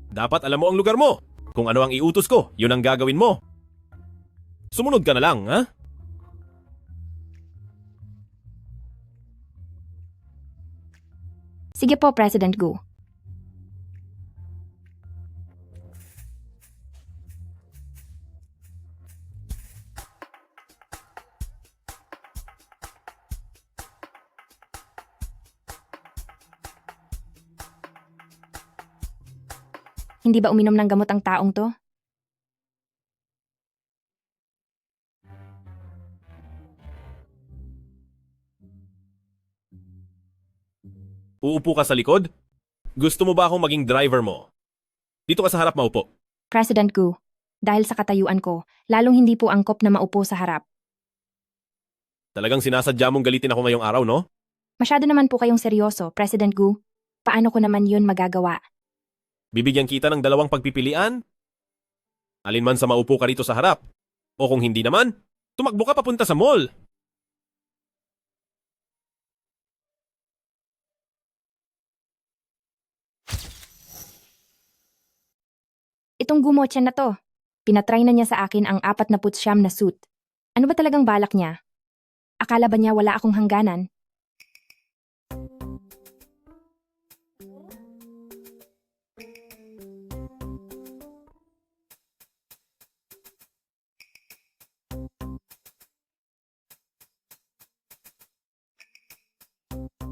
Dapat alam mo ang lugar mo. Kung ano ang iutos ko, yun ang gagawin mo. Sumunod ka na lang, ha? Sige po, President Gu. Hindi ba uminom ng gamot ang taong to? Uupo ka sa likod? Gusto mo ba akong maging driver mo? Dito ka sa harap maupo. President Gu, dahil sa katayuan ko, lalong hindi po angkop na maupo sa harap. Talagang sinasadya mong galitin ako ngayong araw, no? Masyado naman po kayong seryoso, President Gu. Paano ko naman yun magagawa? Bibigyan kita ng dalawang pagpipilian? Alinman sa maupo ka rito sa harap. O kung hindi naman, tumakbo ka papunta sa mall. Itong Gumotchen na to. Pinatry na niya sa akin ang 49 na suit. Ano ba talagang balak niya? Akala ba niya wala akong hangganan?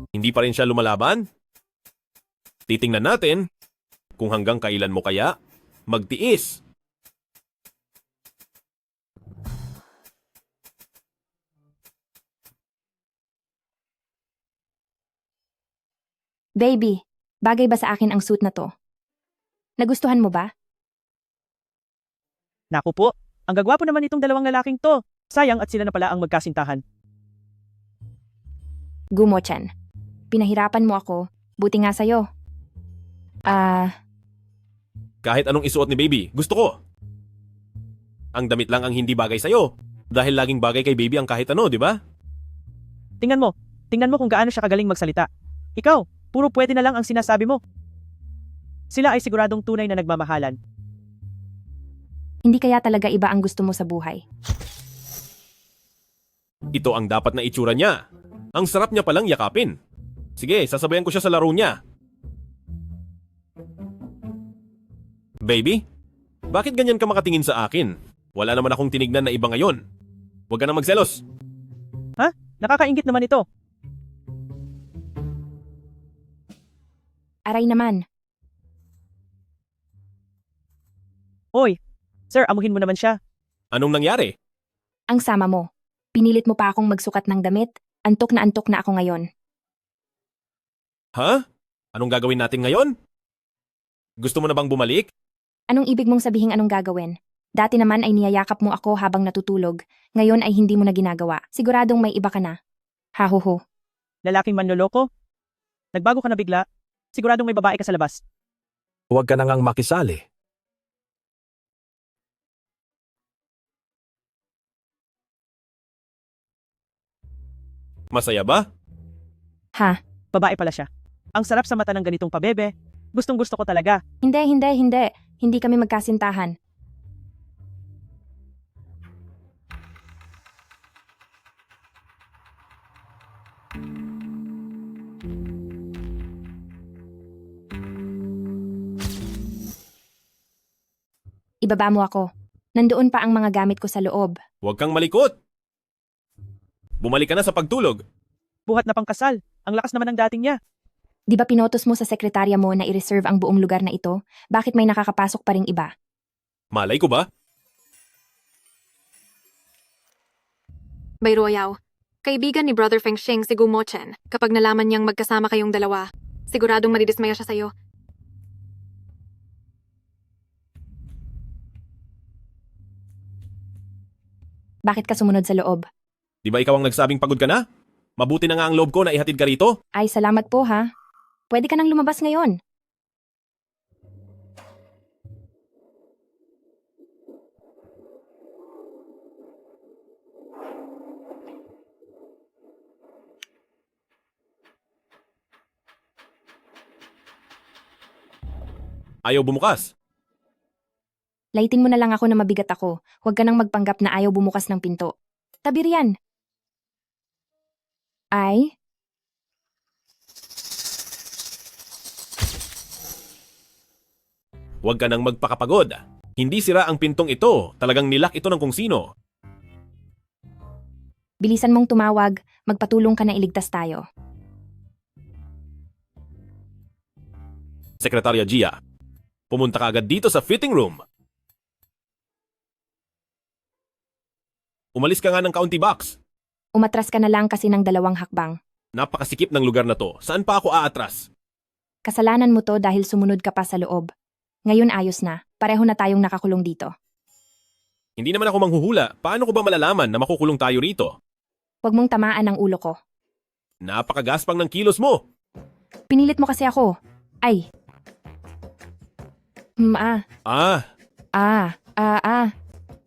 Hindi pa rin siya lumalaban? Titingnan natin kung hanggang kailan mo kaya magtiis. Baby, bagay ba sa akin ang suit na to? Nagustuhan mo ba? Naku po, ang gagwapo naman itong dalawang lalaking to. Sayang at sila na pala ang magkasintahan. Gumotchen, pinahirapan mo ako. Buti nga sa'yo. Kahit anong isuot ni baby, gusto ko. Ang damit lang ang hindi bagay sa'yo. Dahil laging bagay kay baby ang kahit ano, di ba? Tingnan mo kung gaano siya kagaling magsalita. Ikaw, puro pwede na lang ang sinasabi mo. Sila ay siguradong tunay na nagmamahalan. Hindi kaya talaga iba ang gusto mo sa buhay. Ito ang dapat na itsura niya. Ang sarap niya palang yakapin. Sige, sasabayan ko siya sa laro niya. Baby, bakit ganyan ka makatingin sa akin? Wala naman akong tinignan na iba ngayon. Huwag ka na magselos. Ha? Nakakaingit naman ito. Aray naman. Oy, sir, amuhin mo naman siya. Anong nangyari? Ang sama mo. Pinilit mo pa akong magsukat ng damit. Antok na ako ngayon. Ha? Anong gagawin natin ngayon? Gusto mo na bang bumalik? Anong ibig mong sabihin anong gagawin? Dati naman ay niyayakap mo ako habang natutulog. Ngayon ay hindi mo na ginagawa. Siguradong may iba ka na. Hahuhu. Lalaking manloloko? Nagbago ka na bigla? Siguradong may babae ka sa labas. Huwag ka na ngang makisali. Masaya ba? Ha? Babae pala siya. Ang sarap sa mata ng ganitong pabebe. Gustong gusto ko talaga. Hindi. Hindi kami magkasintahan. Ibaba mo ako. Nandoon pa ang mga gamit ko sa loob. Huwag kang malikot. Bumalik ka na sa pagtulog. Buhat na pangkasal. Ang lakas naman ng dating niya. Di ba pinotos mo sa sekretarya mo na i-reserve ang buong lugar na ito? Bakit may nakakapasok pa ring iba? Malay ko ba? Bayroyaw, kaibigan ni Brother Fengsheng si Gumotchen. Kapag nalaman niyang magkasama kayong dalawa, siguradong madidismaya siya sa'yo. Bakit ka sumunod sa loob? Di ba ikaw ang nagsabing pagod ka na? Mabuti na nga ang loob ko na ihatid ka rito. Ay, salamat po ha. Pwede ka nang lumabas ngayon. Ayaw bumukas. Laitin mo na lang ako na mabigat ako. Huwag ka nang magpanggap na ayaw bumukas ng pinto. Tabi riyan. Ay? Huwag ka nang magpakapagod. Hindi sira ang pintong ito. Talagang nilak ito ng kung sino. Bilisan mong tumawag. Magpatulong ka na iligtas tayo. Sekretarya Gia, Pumunta ka agad dito sa fitting room. Umalis ka nga ng kaunti box. Umatras ka na lang kasi ng 2 hakbang. Napakasikip ng lugar na to. Saan pa ako aatras? Kasalanan mo to dahil sumunod ka pa sa loob. Ngayon ayos na. Pareho na tayong nakakulong dito. Hindi naman ako manghuhula. Paano ko ba malalaman na makukulong tayo rito? Huwag mong tamaan ang ulo ko. Napakagaspang ng kilos mo. Pinilit mo kasi ako. Ay.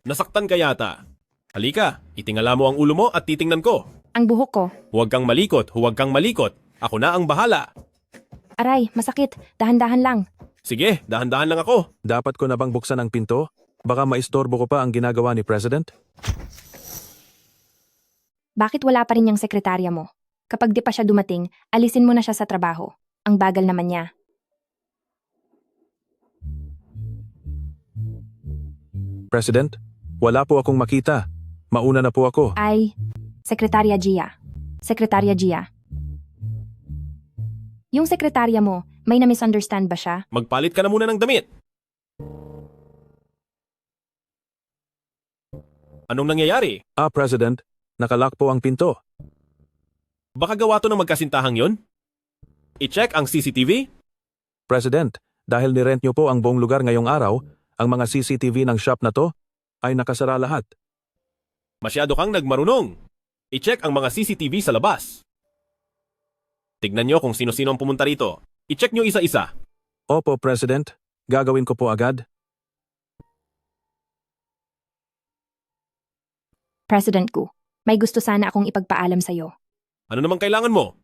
Nasaktan ka yata. Halika, itingala mo ang ulo mo at titingnan ko. Ang buhok ko. Huwag kang malikot, huwag kang malikot. Ako na ang bahala. Aray, masakit. Dahan-dahan lang. Sige, dahan-dahan lang ako. Dapat ko na bang buksan ang pinto? Baka maistorbo ko pa ang ginagawa ni President? Bakit wala pa rin yung sekretarya mo? Kapag di pa siya dumating, alisin mo na siya sa trabaho. Ang bagal naman niya. President, wala po akong makita. Mauna na po ako. Ay, Sekretarya Gia. Sekretarya Gia. Yung sekretarya mo, may na-misunderstand ba siya? Magpalit ka na muna ng damit. Anong nangyayari? President, nakalock po ang pinto. Baka gawa to ng magkasintahang yon? I-check ang CCTV? President, dahil nirent niyo po ang buong lugar ngayong araw, ang mga CCTV ng shop na to ay nakasara lahat. Masyado kang nagmarunong. I-check ang mga CCTV sa labas. Tignan nyo kung sino-sino ang pumunta rito. I-check nyo isa-isa. Opo, President. Gagawin ko po agad. President Gu, may gusto sana akong ipagpaalam sa'yo. Ano namang kailangan mo?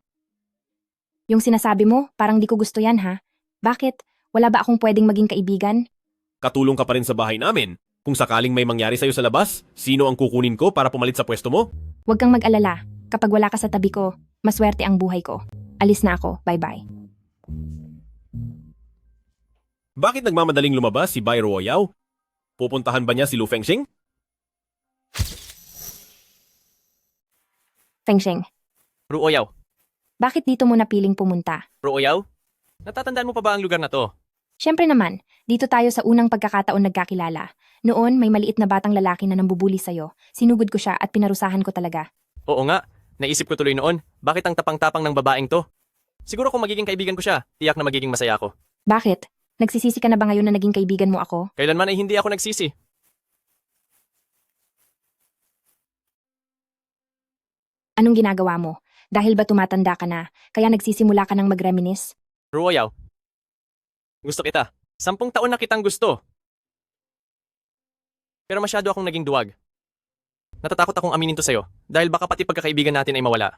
Yung sinasabi mo, parang di ko gusto yan ha. Bakit? Wala ba akong pwedeng maging kaibigan? Katulong ka pa rin sa bahay namin. Kung sakaling may mangyari sa'yo sa labas, sino ang kukunin ko para pumalit sa pwesto mo? Huwag kang mag-alala. Kapag wala ka sa tabi ko, maswerte ang buhay ko. Alis na ako. Bye-bye. Bakit nagmamadaling lumabas si Bai Ruoyao? Pupuntahan ba niya si Lu Fengxing? Fengxing, Ruoyao. bakit dito mo napiling pumunta? Ruoyao? Natatandaan mo pa ba ang lugar na to? Siyempre naman, dito tayo sa unang pagkakataon nagkakilala. Noon, may maliit na batang lalaki na nambubuli sa'yo. Sinugod ko siya at pinarusahan ko talaga. Oo nga, naisip ko tuloy noon, bakit ang tapang-tapang ng babaeng to? Siguro kung magiging kaibigan ko siya, tiyak na magiging masaya ako. Bakit? Nagsisisi ka na ba ngayon na naging kaibigan mo ako? Kailanman ay hindi ako nagsisi. Anong ginagawa mo? Dahil ba tumatanda ka na, kaya nagsisimula ka ng mag-reminisce? Ruoyao. Gusto kita. 10 taon na kitang gusto. Pero masyado akong naging duwag. Natatakot akong aminin to sa'yo dahil baka pati pagkakaibigan natin ay mawala.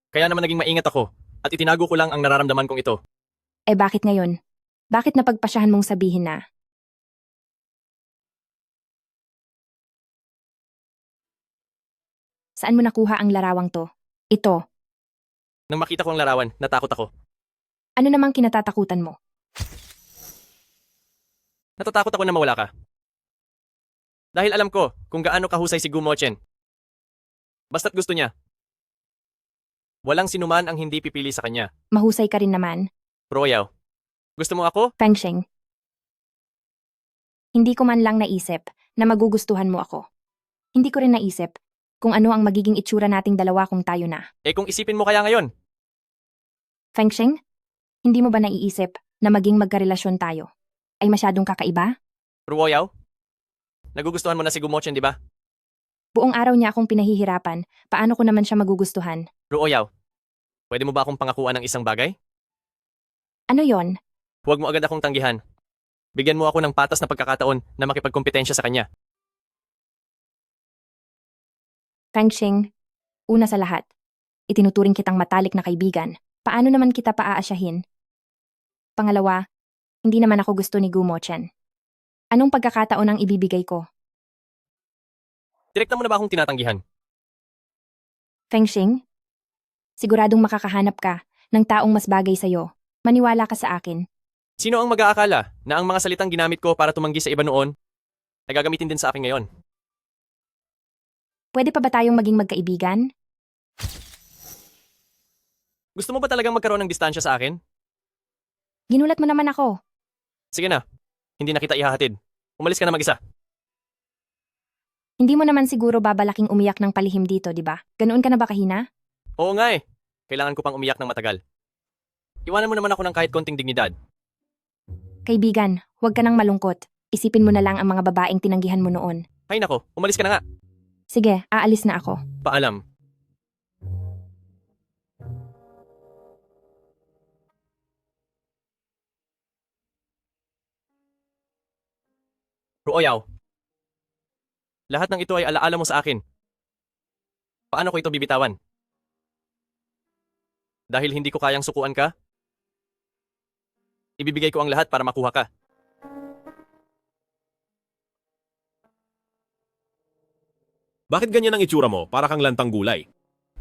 Kaya naman naging maingat ako at itinago ko lang ang nararamdaman kong ito. Eh bakit ngayon? Bakit napagpasyahan mong sabihin na? Saan mo nakuha ang larawang to? Ito. Nang makita ko ang larawan, natakot ako. Ano namang kinatatakutan mo? Natatakot ako na mawala ka. Dahil alam ko kung gaano kahusay si Gu Mochen. Basta't gusto niya. Walang sinuman ang hindi pipili sa kanya. Mahusay ka rin naman. Ruoyao. Gusto mo ako? Fengxing. Hindi ko man lang naisip na magugustuhan mo ako. Hindi ko rin naisip kung ano ang magiging itsura nating dalawa kung tayo na. Eh kung isipin mo kaya ngayon? Fengxing, hindi mo ba naiisip na maging magkarelasyon tayo ay masyadong kakaiba? Ruoyao? Nagugustuhan mo na si Gu Mochen, di ba? Buong araw niya akong pinahihirapan, paano ko naman siya magugustuhan? Ruoyao, pwede mo ba akong pangakuan ng isang bagay? Ano yon? Huwag mo agad akong tanggihan. Bigyan mo ako ng patas na pagkakataon na makipagkompetensya sa kanya. Fengxing, una sa lahat, itinuturing kitang matalik na kaibigan. Paano naman kita paaasyahin? Pangalawa, hindi naman ako gusto ni Gu Mochen. Anong pagkakataon ang ibibigay ko? Direkta mo na ba akong tinatanggihan? Fengxing, siguradong makakahanap ka ng taong mas bagay sa'yo. Maniwala ka sa akin. Sino ang mag-aakala na ang mga salitang ginamit ko para tumanggi sa iba noon ay gagamitin din sa akin ngayon? Pwede pa ba tayong maging magkaibigan? Gusto mo ba talagang magkaroon ng distansya sa akin? Ginulat mo naman ako. Sige na, hindi na kita ihahatid. Umalis ka na mag-isa. Hindi mo naman siguro babalaking umiyak ng palihim dito, di ba? Ganoon ka na ba kahina? Oo nga eh. Kailangan ko pang umiyak ng matagal. Iwanan mo naman ako ng kahit konting dignidad. Kaibigan, huwag ka nang malungkot. Isipin mo na lang ang mga babaeng tinanggihan mo noon. Ay nako, umalis ka na nga. Sige, aalis na ako. Paalam. Ruoyaw. Lahat ng ito ay alaala mo sa akin. Paano ko ito bibitawan? Dahil hindi ko kayang sukuan ka? Ibibigay ko ang lahat para makuha ka. Bakit ganyan ang itsura mo para kang lantang gulay?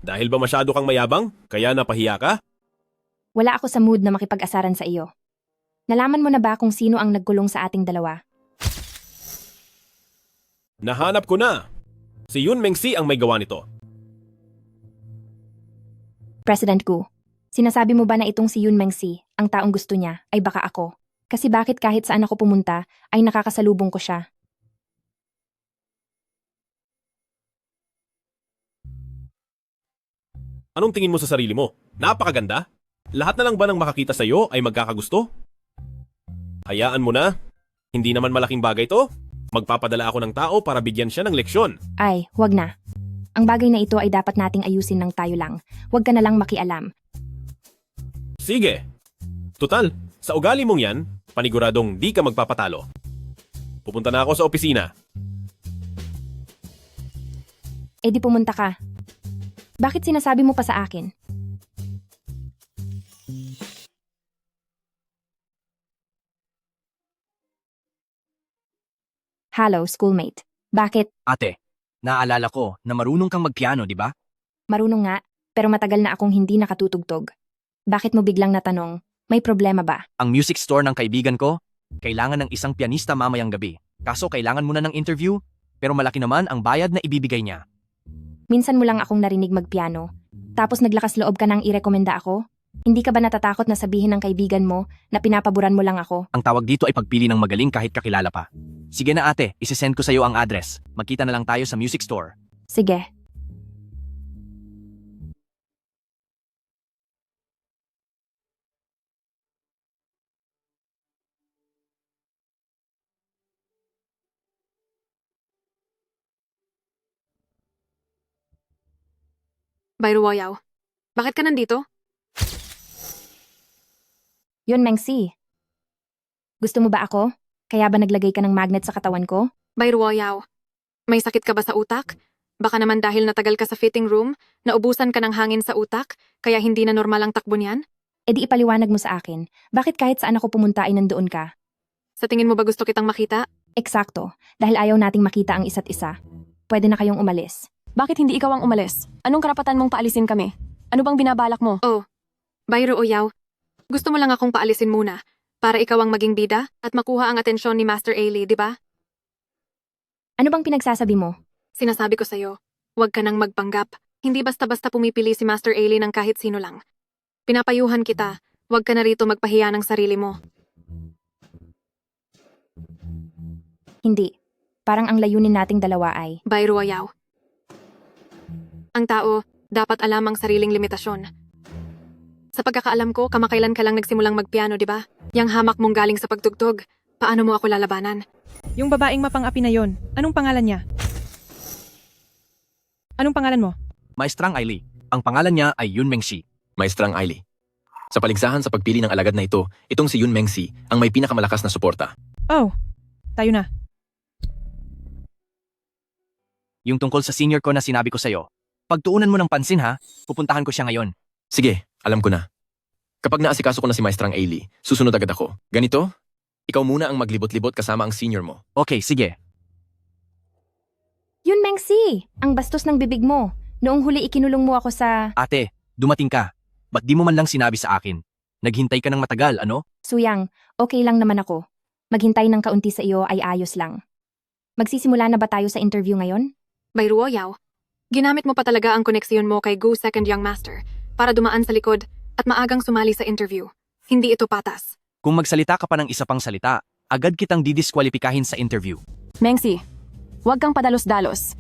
Dahil ba masyado kang mayabang, kaya napahiya ka? Wala ako sa mood na makipag-asaran sa iyo. Nalaman mo na ba kung sino ang nagkulong sa ating dalawa? Nahanap ko na! Si Yun Mengsi ang may gawa nito. President Gu, sinasabi mo ba na itong si Yun Mengsi, ang taong gusto niya, ay baka ako? Kasi bakit kahit saan ako pumunta, ay nakakasalubong ko siya? Anong tingin mo sa sarili mo? Napakaganda? Lahat na lang ba ng makakita sa iyo ay magkakagusto? Hayaan mo na. Hindi naman malaking bagay to. Magpapadala ako ng tao para bigyan siya ng leksyon. Ay, wag na. Ang bagay na ito ay dapat nating ayusin ng tayo lang. Huwag ka na lang makialam. Sige. Tutal, sa ugali mong yan, paniguradong di ka magpapatalo. Pupunta na ako sa opisina. Eh di pumunta ka. Bakit sinasabi mo pa sa akin? Hello, schoolmate. Bakit? Ate, naalala ko na marunong kang magpiano, di ba? Marunong nga, pero matagal na akong hindi nakatutugtog. Bakit mo biglang natanong? May problema ba? Ang music store ng kaibigan ko, kailangan ng isang pianista mamayang gabi. Kaso kailangan muna ng interview, pero malaki naman ang bayad na ibibigay niya. Minsan mo lang akong narinig magpiano, tapos naglakas loob ka nang irekomenda ako? Hindi ka ba natatakot na sabihin ng kaibigan mo na pinapaboran mo lang ako? Ang tawag dito ay pagpili ng magaling kahit kakilala pa. Sige na ate, isisend ko sa iyo ang address. Magkita na lang tayo sa music store. Sige. Bayruwayaw, bakit ka nandito? Yun, Mengsi. Gusto mo ba ako? Kaya ba naglagay ka ng magnet sa katawan ko? Bayruwayaw, may sakit ka ba sa utak? Baka naman dahil natagal ka sa fitting room, naubusan ka ng hangin sa utak, kaya hindi na normal ang takbo niyan? E di ipaliwanag mo sa akin, bakit kahit saan ako pumunta ay nandoon ka? Sa tingin mo ba gusto kitang makita? Eksakto, dahil ayaw nating makita ang isa't isa. Pwede na kayong umalis. Bakit hindi ikaw ang umalis? Anong karapatan mong paalisin kami? Ano bang binabalak mo? Oh, Bayruwayaw, gusto mo lang akong paalisin muna para ikaw ang maging bida at makuha ang atensyon ni Master Ailey, di ba? Ano bang pinagsasabi mo? Sinasabi ko sa'yo, huwag ka nang magpanggap. Hindi basta-basta pumipili si Master Ailey ng kahit sino lang. Pinapayuhan kita, huwag ka na rito magpahiya ng sarili mo. Hindi. Parang ang layunin nating dalawa ay... Bayruwayaw. Ang tao, dapat alam ang sariling limitasyon. Sa pagkakaalam ko, kamakailan ka lang nagsimulang magpiano, di ba? Yang hamak mong galing sa pagtugtog, paano mo ako lalabanan? Yung babaeng mapang-api na yon, anong pangalan niya? Anong pangalan mo? Maestrang Ailey. Ang pangalan niya ay Yun Mengsi. Maestrang Ailey. Sa paligsahan sa pagpili ng alagad na ito, itong si Yun Mengsi ang may pinakamalakas na suporta. Oh, tayo na. Yung tungkol sa senior ko na sinabi ko sa'yo. Pagtuunan mo ng pansin ha, pupuntahan ko siya ngayon. Sige, alam ko na. Kapag naasikaso ko na si Maestrang Ailey, susunod agad ako. Ganito? Ikaw muna ang maglibot-libot kasama ang senior mo. Okay, sige. Yun, Mengsi! Ang bastos ng bibig mo. Noong huli ikinulong mo ako sa... Ate, dumating ka. Ba't di mo man lang sinabi sa akin? Naghintay ka ng matagal, ano? Suyang, okay lang naman ako. Maghintay ng kaunti sa iyo ay ayos lang. Magsisimula na ba tayo sa interview ngayon? Bayruwayaw, ginamit mo pa talaga ang koneksyon mo kay Gu Second Young Master para dumaan sa likod at maagang sumali sa interview. Hindi ito patas. Kung magsalita ka pa ng isa pang salita, agad kitang didiskwalipikahin sa interview. Mengsi, huwag kang padalos-dalos.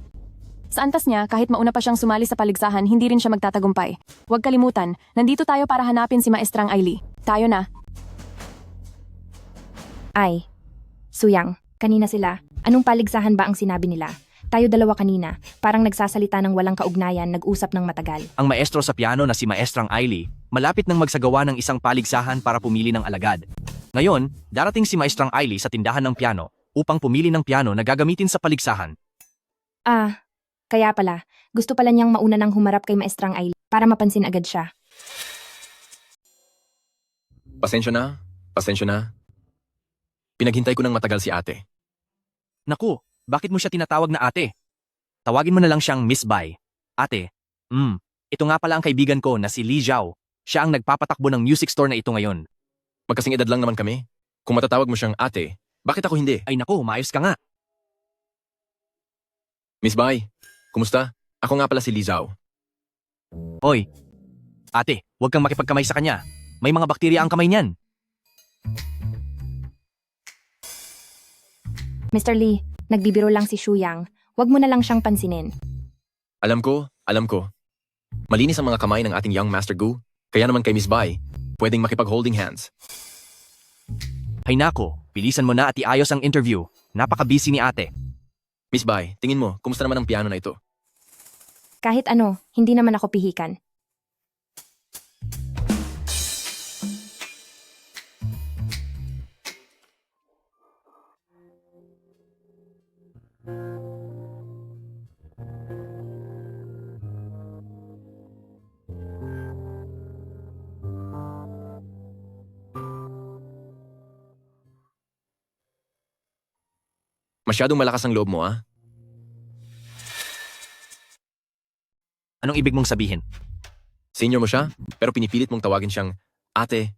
Sa antas niya, kahit mauna pa siyang sumali sa paligsahan, hindi rin siya magtatagumpay. Huwag kalimutan, nandito tayo para hanapin si Maestrang Ailey. Tayo na. Ay, Suyang, kanina sila. Anong paligsahan ba ang sinabi nila? Tayo dalawa kanina, parang nagsasalita ng walang kaugnayan, nag-usap ng matagal. Ang maestro sa piano na si Maestrang Ailey, malapit nang magsagawa ng isang paligsahan para pumili ng alagad. Ngayon, darating si Maestrang Ailey sa tindahan ng piano upang pumili ng piano na gagamitin sa paligsahan. Ah, kaya pala, gusto pala niyang mauna nang humarap kay Maestrang Ailey para mapansin agad siya. Pasensya na. Pinaghintay ko ng matagal si ate. Naku, bakit mo siya tinatawag na ate? Tawagin mo na lang siyang Miss Bai. Ate, ito nga pala ang kaibigan ko na si Li Zhao. Siya ang nagpapatakbo ng music store na ito ngayon. Magkasing edad lang naman kami. Kung matatawag mo siyang ate, bakit ako hindi? Ay naku, maayos ka nga. Miss Bai, kumusta? Ako nga pala si Li Zhao. Hoy, ate, huwag kang makipagkamay sa kanya. May mga bakterya ang kamay niyan. Mr. Lee, nagbibiro lang si Shuyang. Huwag mo na lang siyang pansinin. Alam ko. Malinis ang mga kamay ng ating young Master Gu, kaya naman kay Miss Bai, pwedeng makipag-holding hands. Ay nako, bilisan mo na at iayos ang interview. Napaka-busy ni ate. Miss Bai, tingin mo, kumusta naman ang piano na ito? Kahit ano, hindi naman ako pihikan. Masyadong malakas ang loob mo, ah. Anong ibig mong sabihin? Senior mo siya, pero pinipilit mong tawagin siyang ate.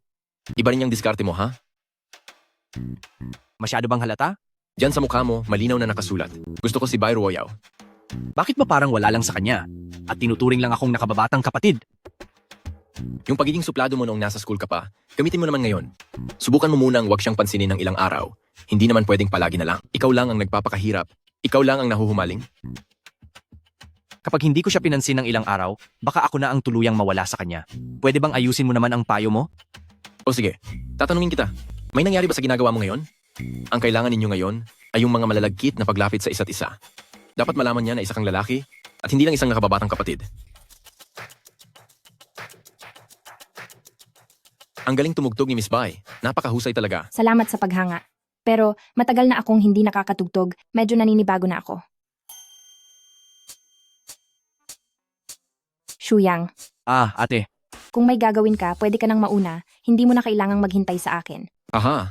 Iba rin yung diskarte mo, ha? Masyado bang halata? Diyan sa mukha mo, malinaw na nakasulat. Gusto ko si Bai Ruoyao. Bakit ba parang wala lang sa kanya? At tinuturing lang akong nakababatang kapatid? Yung pagiging suplado mo noong nasa school ka pa, gamitin mo naman ngayon. Subukan mo munang wag siyang pansinin ng ilang araw. Hindi naman pwedeng palagi na lang. Ikaw lang ang nagpapakahirap. Ikaw lang ang nahuhumaling. Kapag hindi ko siya pinansin ng ilang araw, baka ako na ang tuluyang mawala sa kanya. Pwede bang ayusin mo naman ang payo mo? O sige, tatanungin kita. May nangyari ba sa ginagawa mo ngayon? Ang kailangan ninyo ngayon ay yung mga malalagkit na paglapit sa isa't isa. Dapat malaman niya na isa kang lalaki at hindi lang isang nakababatang kapatid. Ang galing tumugtog ni Miss Bai. Napakahusay talaga. Salamat sa paghanga. Pero matagal na akong hindi nakakatugtog, medyo naninibago na ako. Shuyang, Ate. kung may gagawin ka, pwede ka nang mauna. Hindi mo na kailangang maghintay sa akin. Aha,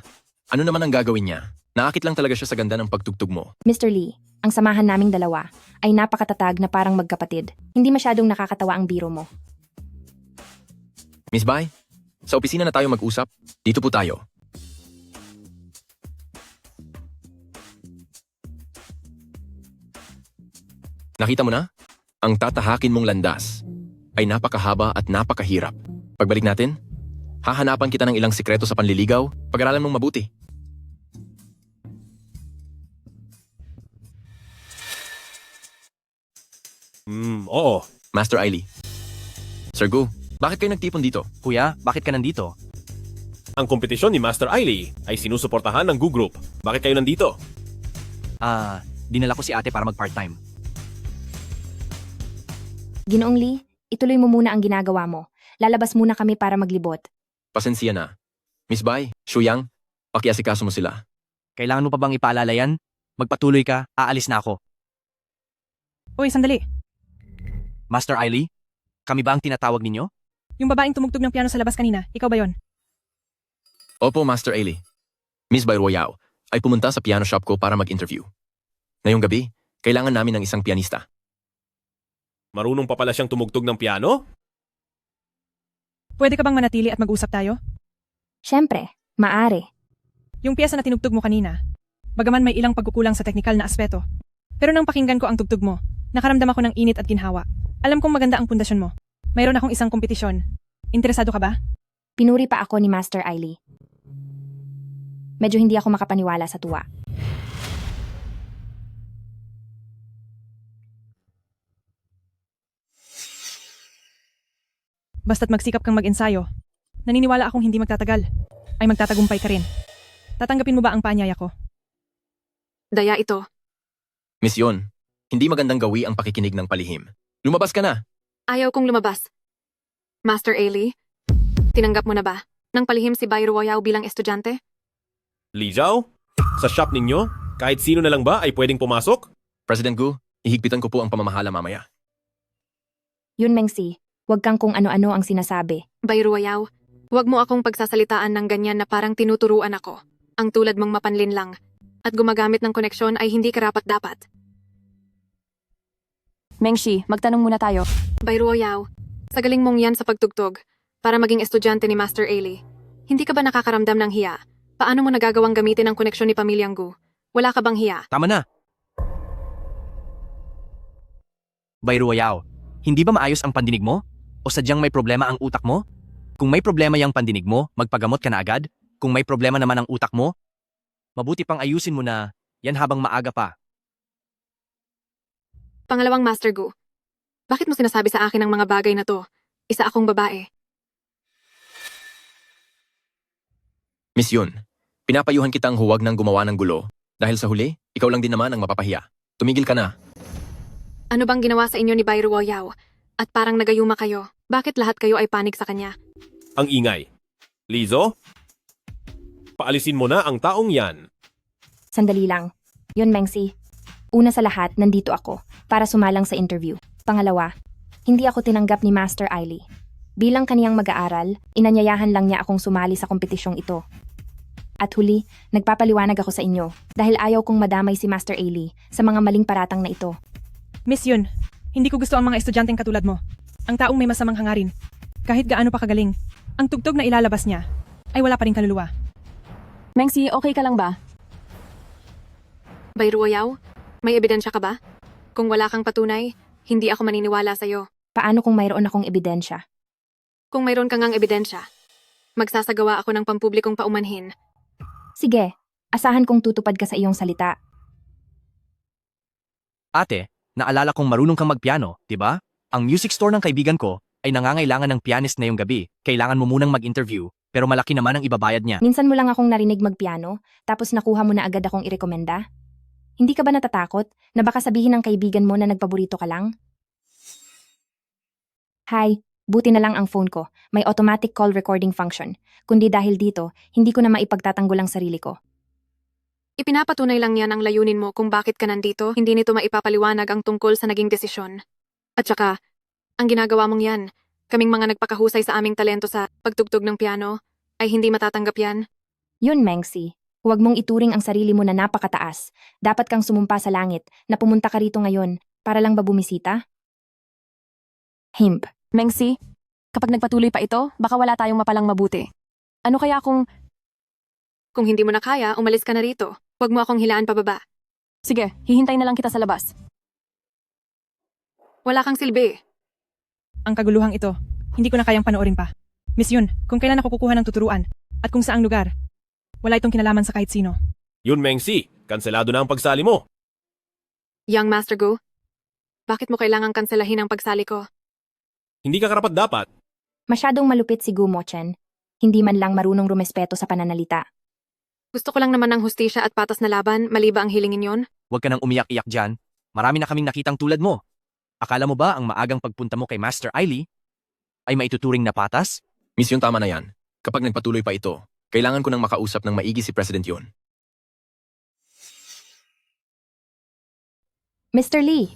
ano naman ang gagawin niya? Naakit lang talaga siya sa ganda ng pagtugtog mo. Mr. Lee, ang samahan naming dalawa ay napakatatag na parang magkapatid. Hindi masyadong nakakatawa ang biro mo. Miss Bai, sa opisina na tayo mag-usap. Dito po tayo. Nakita mo na? Ang tatahakin mong landas ay napakahaba at napakahirap. Pagbalik natin, hahanapan kita ng ilang sikreto sa panliligaw. Pag-aralan mong mabuti. Oo. Master Ailey. Sir Gu, bakit kayo nagtipon dito? Kuya, bakit ka nandito? Ang kompetisyon ni Master Ailey ay sinusuportahan ng Gu Group. Bakit kayo nandito? Dinala ko si ate para mag-part-time. Ginoong Lee, ituloy mo muna ang ginagawa mo. Lalabas muna kami para maglibot. Pasensya na. Miss Bai, Shuyang, pakiasikaso mo sila. Kailangan mo pa bang ipaalala yan? Magpatuloy ka, aalis na ako. Uy, sandali. Master Ailey, kami ba ang tinatawag ninyo? Yung babaeng tumugtog ng piano sa labas kanina, ikaw ba yon? Opo, Master Ailey. Miss Bai Ruoyao ay pumunta sa piano shop ko para mag-interview. Ngayong gabi, kailangan namin ng isang pianista. Marunong pa pala siyang tumugtog ng piano? Pwede ka bang manatili at mag-usap tayo? Siyempre, maari. Yung piyesa na tinugtog mo kanina, bagaman may ilang pagkukulang sa teknikal na aspeto. Pero nang pakinggan ko ang tugtog mo, nakaramdam ako ng init at ginhawa. Alam kong maganda ang pundasyon mo. Mayroon akong isang kompetisyon. Interesado ka ba? Pinuri pa ako ni Master Ailey. Medyo hindi ako makapaniwala sa tuwa. Basta't magsikap kang mag-ensayo. Naniniwala akong hindi magtatagal. Ay magtatagumpay ka rin. Tatanggapin mo ba ang paanyaya ko? Daya ito. Miss Yon, hindi magandang gawi ang pakikinig ng palihim. Lumabas ka na. Ayaw kong lumabas. Master Ailey, tinanggap mo na ba nang palihim si Bai Ruoyao bilang estudyante? Li Zhao? Sa shop ninyo, kahit sino na lang ba ay pwedeng pumasok? President Gu, ihigpitan ko po ang pamamahala mamaya. Yun, Mengsi, huwag kang kung ano-ano ang sinasabi. Bai Ruoyao, huwag mo akong pagsasalitaan ng ganyan na parang tinuturuan ako. Ang tulad mong mapanlin lang at gumagamit ng koneksyon ay hindi karapat-dapat. Mengshi, magtanong muna tayo. Bai Ruoyao, sa galing mong yan sa pagtugtog para maging estudyante ni Master Ailey, hindi ka ba nakakaramdam ng hiya? Paano mo nagagawang gamitin ang koneksyon ni Pamilyang Gu? Wala ka bang hiya? Tama na. Bai Ruoyao, hindi ba maayos ang pandinig mo? O sadyang may problema ang utak mo? Kung may problema yung pandinig mo, magpagamot ka na agad. Kung may problema naman ang utak mo, mabuti pang ayusin mo na yan habang maaga pa. Pangalawang Master Gu, bakit mo sinasabi sa akin ang mga bagay na to? Isa akong babae. Miss Yon, pinapayuhan kitang huwag nang gumawa ng gulo. Dahil sa huli, ikaw lang din naman ang mapapahiya. Tumigil ka na. Ano bang ginawa sa inyo ni Bai Ruoyao? At parang nagayuma kayo. Bakit lahat kayo ay panig sa kanya? Ang ingay. Lizo? Paalisin mo na ang taong yan. Sandali lang. Yun, Mengsi. Una sa lahat, nandito ako para sumalang sa interview. Pangalawa, hindi ako tinanggap ni Master Ailey. Bilang kaniyang mag-aaral, inanyayahan lang niya akong sumali sa kompetisyong ito. At huli, nagpapaliwanag ako sa inyo dahil ayaw kong madamay si Master Ailey sa mga maling paratang na ito. Miss Yun, hindi ko gusto ang mga estudyanteng katulad mo. Ang taong may masamang hangarin. Kahit gaano pa kagaling, ang tugtog na ilalabas niya ay wala pa rin kaluluwa. Mengsi, okay ka lang ba? Bai Ruoyao, may ebidensya ka ba? Kung wala kang patunay, hindi ako maniniwala sa'yo. Paano kung mayroon akong ebidensya? Kung mayroon kang ngang ebidensya, magsasagawa ako ng pampublikong paumanhin. Sige, asahan kong tutupad ka sa iyong salita. Ate, naalala kong marunong kang magpiano, di ba? Ang music store ng kaibigan ko ay nangangailangan ng pianist ngayong gabi. Kailangan mo munang mag-interview, pero malaki naman ang ibabayad niya. Minsan mo lang akong narinig magpiano, tapos nakuha mo na agad akong irekomenda? Hindi ka ba natatakot na baka sabihin ng kaibigan mo na nagpaborito ka lang? Hi, buti na lang ang phone ko. May automatic call recording function. Kundi dahil dito, hindi ko na maipagtatanggol ang sarili ko. Ipinapatunay lang yan ang layunin mo kung bakit ka nandito, hindi nito maipapaliwanag ang tungkol sa naging desisyon. At saka, ang ginagawa mong yan, kaming mga nagpakahusay sa aming talento sa pagtugtog ng piano, ay hindi matatanggap yan. Yun, Mengsi. Huwag mong ituring ang sarili mo na napakataas. Dapat kang sumumpa sa langit na pumunta ka rito ngayon para lang ba bumisita? Himp. Mengsi, kapag nagpatuloy pa ito, baka wala tayong mapalang mabuti. Ano kaya kung... Kung hindi mo na kaya, umalis ka na rito. Huwag mo akong hilaan pababa. Sige, hihintay na lang kita sa labas. Wala kang silbi. Ang kaguluhang ito, hindi ko na kayang panoorin pa. Miss Yun, kung kailan ako kukuha ng tuturuan at kung saang lugar, wala itong kinalaman sa kahit sino. Yun, Mengsi, kanselado na ang pagsali mo. Young Master Gu, bakit mo kailangang kanselahin ang pagsali ko? Hindi ka karapat-dapat. Masyadong malupit si Gu Mochen. Hindi man lang marunong rumespeto sa pananalita. Gusto ko lang naman ng hustisya at patas na laban, mali ba ang hilingin yon? Huwag ka nang umiyak-iyak dyan. Marami na kaming nakitang tulad mo. Akala mo ba ang maagang pagpunta mo kay Master Ailey ay maituturing na patas? Miss Yon, tama na yan. Kapag nagpatuloy pa ito, kailangan ko nang makausap ng maigi si President Yon. Mr. Lee,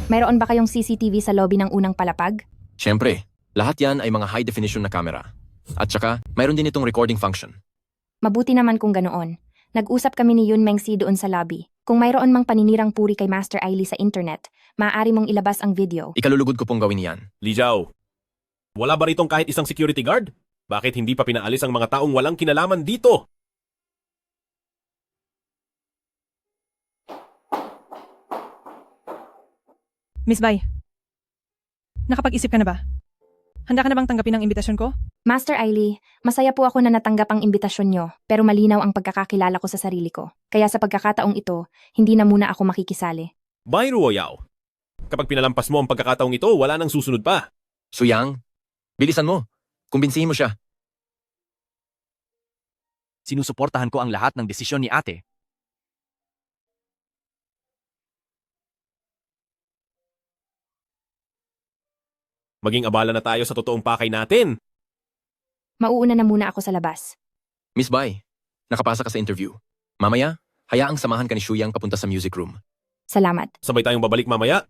mayroon ba kayong CCTV sa lobby ng unang palapag? Siyempre, lahat yan ay mga high-definition na camera. At saka, mayroon din itong recording function. Mabuti naman kung ganoon. Nag-usap kami ni Yun Mengsi doon sa lobby. Kung mayroon mang paninirang puri kay Master Ailey sa internet, maaari mong ilabas ang video. Ikalulugod ko pong gawin yan. Li Zhao, wala ba ritong kahit isang security guard? Bakit hindi pa pinaalis ang mga taong walang kinalaman dito? Miss Bai, nakapag-isip ka na ba? Handa ka na bang tanggapin ang imbitasyon ko? Master Ailey, masaya po ako na natanggap ang imbitasyon nyo, pero malinaw ang pagkakakilala ko sa sarili ko. Kaya sa pagkakataong ito, hindi na muna ako makikisali. Bai Ruoyao, kapag pinalampas mo ang pagkakataong ito, wala nang susunod pa. Suyang, bilisan mo. Kumbinsihin mo siya. Sinusuportahan ko ang lahat ng desisyon ni ate. Maging abala na tayo sa totoong pakay natin. Mauuna na muna ako sa labas. Miss Bai, nakapasa ka sa interview. Mamaya, hayaang samahan ka ni Shuyang papunta sa music room. Salamat. Sabay tayong babalik mamaya.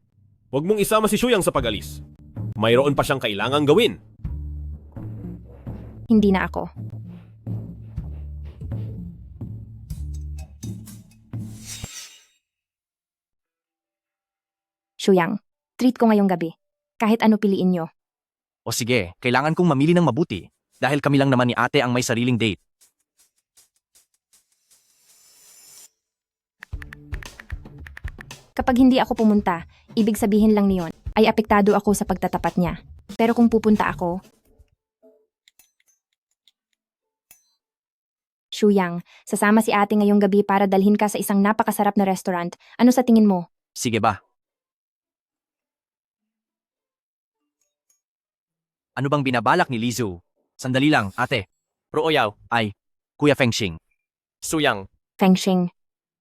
Huwag mong isama si Shuyang sa pag-alis. Mayroon pa siyang kailangang gawin. Hindi na ako. Shuyang, treat ko ngayong gabi. Kahit ano piliin nyo. O sige, kailangan kong mamili ng mabuti. Dahil kami lang naman ni ate ang may sariling date. Kapag hindi ako pumunta, ibig sabihin lang niyon ay apektado ako sa pagtatapat niya. Pero kung pupunta ako, Shuyang, sasama si ate ngayong gabi para dalhin ka sa isang napakasarap na restaurant. Ano sa tingin mo? Sige ba? Ano bang binabalak ni Lizu? Sandali lang, ate. Ruoyao. Ay, Kuya Fengxing. Suyang. Fengxing.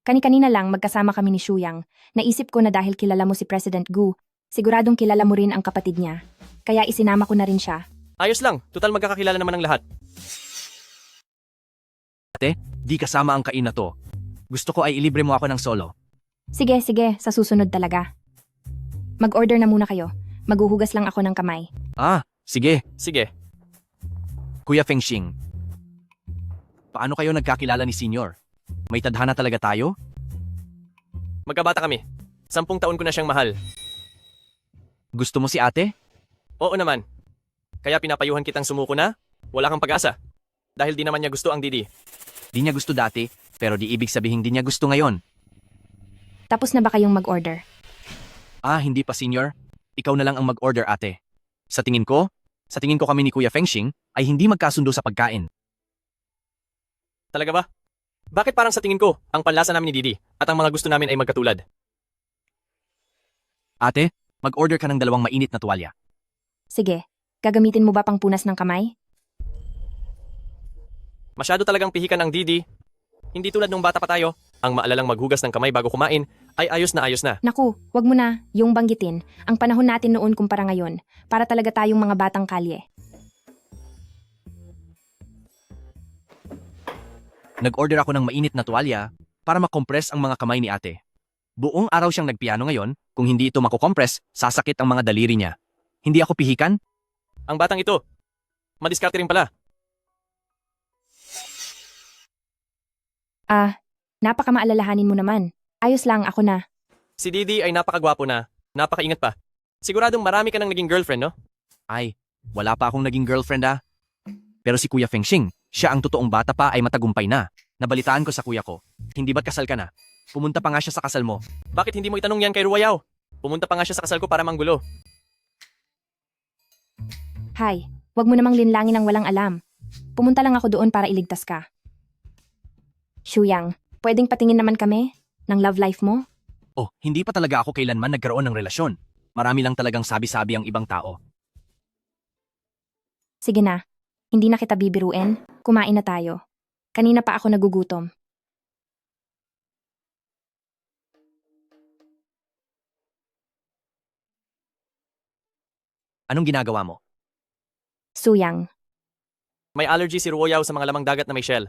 Kani-kanina lang magkasama kami ni Shuyang. Naisip ko na dahil kilala mo si President Gu, siguradong kilala mo rin ang kapatid niya. Kaya isinama ko na rin siya. Ayos lang, total magkakakilala naman ang lahat. Ate, di kasama ang kain na to. Gusto ko ay ilibre mo ako ng solo. Sige, sa susunod talaga. Mag-order na muna kayo. Maghuhugas lang ako ng kamay. Ah, sige. Sige. Kuya Fengxing. Paano kayo nagkakilala ni Senior? May tadhana talaga tayo? Magkabata kami. 10 taon ko na siyang mahal. Gusto mo si ate? Oo naman. Kaya pinapayuhan kitang sumuko na? Wala kang pag-asa. Dahil di naman niya gusto ang Didi. Di niya gusto dati, pero di ibig sabihin di niya gusto ngayon. Tapos na ba kayong mag-order? Ah, hindi pa Senior. Ikaw na lang ang mag-order ate. Sa tingin ko kami ni Kuya Fengxing ay hindi magkasundo sa pagkain. Talaga ba? Bakit parang sa tingin ko, ang panlasa namin ni Didi at ang mga gusto namin ay magkatulad? Ate, mag-order ka ng 2 mainit na tuwalya. Sige, gagamitin mo ba pang punas ng kamay? Masyado talagang pihikan ang Didi. Hindi tulad nung bata pa tayo, ang maalalang maghugas ng kamay bago kumain ay ayos na ayos na. Naku, wag mo na, yung banggitin. Ang panahon natin noon kumpara ngayon, para talaga tayong mga batang kalye. Nag-order ako ng mainit na tuwalya para makompress ang mga kamay ni ate. Buong araw siyang nagpiano ngayon, kung hindi ito makokompress, sasakit ang mga daliri niya. Hindi ako pihikan? Ang batang ito, madiskarte rin pala. Napakamaalalahanin mo naman. Ayos lang, ako na. Si Didi ay napakagwapo na, napakaingat pa. Siguradong marami ka nang naging girlfriend, no? Ay, wala pa akong naging girlfriend ah. Pero si Kuya Fengxing, siya ang totoong bata pa ay matagumpay na. Nabalitaan ko sa kuya ko. Hindi ba't kasal ka na? Pumunta pa nga siya sa kasal mo. Bakit hindi mo itanong yan kay Ruoyao? Pumunta pa nga siya sa kasal ko para manggulo. Hay, wag mo namang linlangin ang walang alam. Pumunta lang ako doon para iligtas ka. Shuyang, pwedeng patingin naman kami ng love life mo? Oh, hindi pa talaga ako kailanman nagkaroon ng relasyon. Marami lang talagang sabi-sabi ang ibang tao. Sige na, hindi na kita bibiruin. Kumain na tayo. Kanina pa ako nagugutom. Anong ginagawa mo? Suyang. May allergy si Ruoyao sa mga lamang dagat na may shell.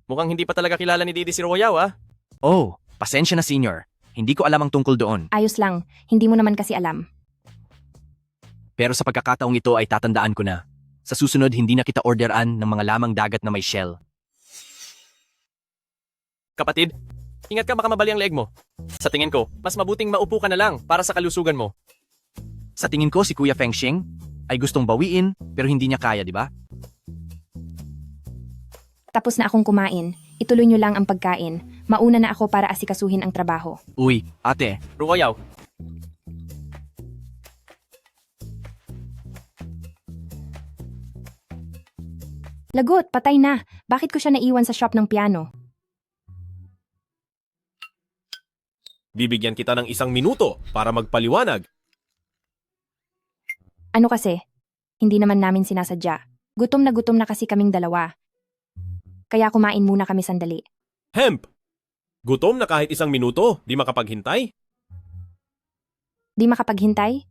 Mukhang hindi pa talaga kilala ni Didi si Ruoyao, ah. Oh, pasensya na Senior. Hindi ko alam ang tungkol doon. Ayos lang, hindi mo naman kasi alam. Pero sa pagkakataong ito ay tatandaan ko na. Sa susunod, hindi na kita orderan ng mga lamang dagat na may shell. Kapatid, ingat ka baka mabali ang leeg mo. Sa tingin ko, mas mabuting maupo ka na lang para sa kalusugan mo. Sa tingin ko si Kuya Fengxing ay gustong bawiin pero hindi niya kaya, di ba? Tapos na akong kumain. Ituloy nyo lang ang pagkain. Mauna na ako para asikasuhin ang trabaho. Uy, ate. Ruoyao. Lagot, patay na. Bakit ko siya naiwan sa shop ng piano? Bibigyan kita ng 1 minuto para magpaliwanag. Ano kasi? Hindi naman namin sinasadya. Gutom na kasi kaming dalawa. Kaya kumain muna kami sandali. Hemp! Gutom na kahit 1 minuto, di makapaghintay? Di makapaghintay?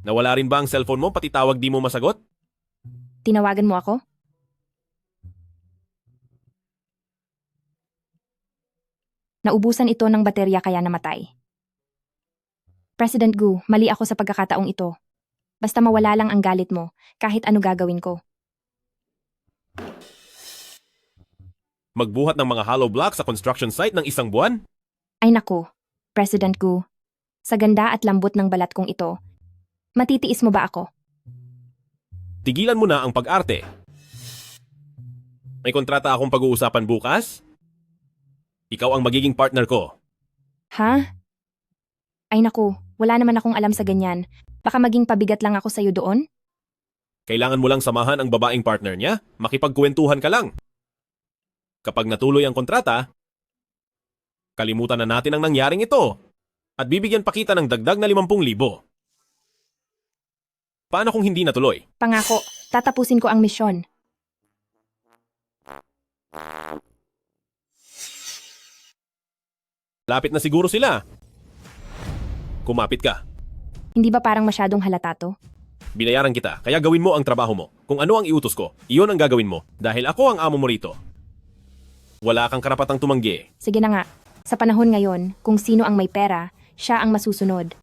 Nawala rin ba ang cellphone mo pati tawag di mo masagot? Tinawagan mo ako? Naubusan ito ng baterya kaya namatay. President Gu, mali ako sa pagkakataong ito. Basta mawala lang ang galit mo, kahit ano gagawin ko. Magbuhat ng mga hollow blocks sa construction site ng 1 buwan? Ay naku, President Gu. Sa ganda at lambot ng balat kong ito, matitiis mo ba ako? Tigilan mo na ang pag-arte. May kontrata akong pag-uusapan bukas? Ikaw ang magiging partner ko. Ha? Ay naku, wala naman akong alam sa ganyan. Baka maging pabigat lang ako sa'yo doon? Kailangan mo lang samahan ang babaeng partner niya, makipagkuwentuhan ka lang. Kapag natuloy ang kontrata, kalimutan na natin ang nangyaring ito at bibigyan pa kita ng dagdag na 50,000. Paano kung hindi natuloy? Pangako, tatapusin ko ang misyon. Lapit na siguro sila. Kumapit ka. Hindi ba parang masyadong halata to? Binayaran kita, kaya gawin mo ang trabaho mo. Kung ano ang iutos ko, iyon ang gagawin mo. Dahil ako ang amo mo rito. Wala kang karapatang tumanggi. Sige na nga, sa panahon ngayon, kung sino ang may pera, siya ang masusunod.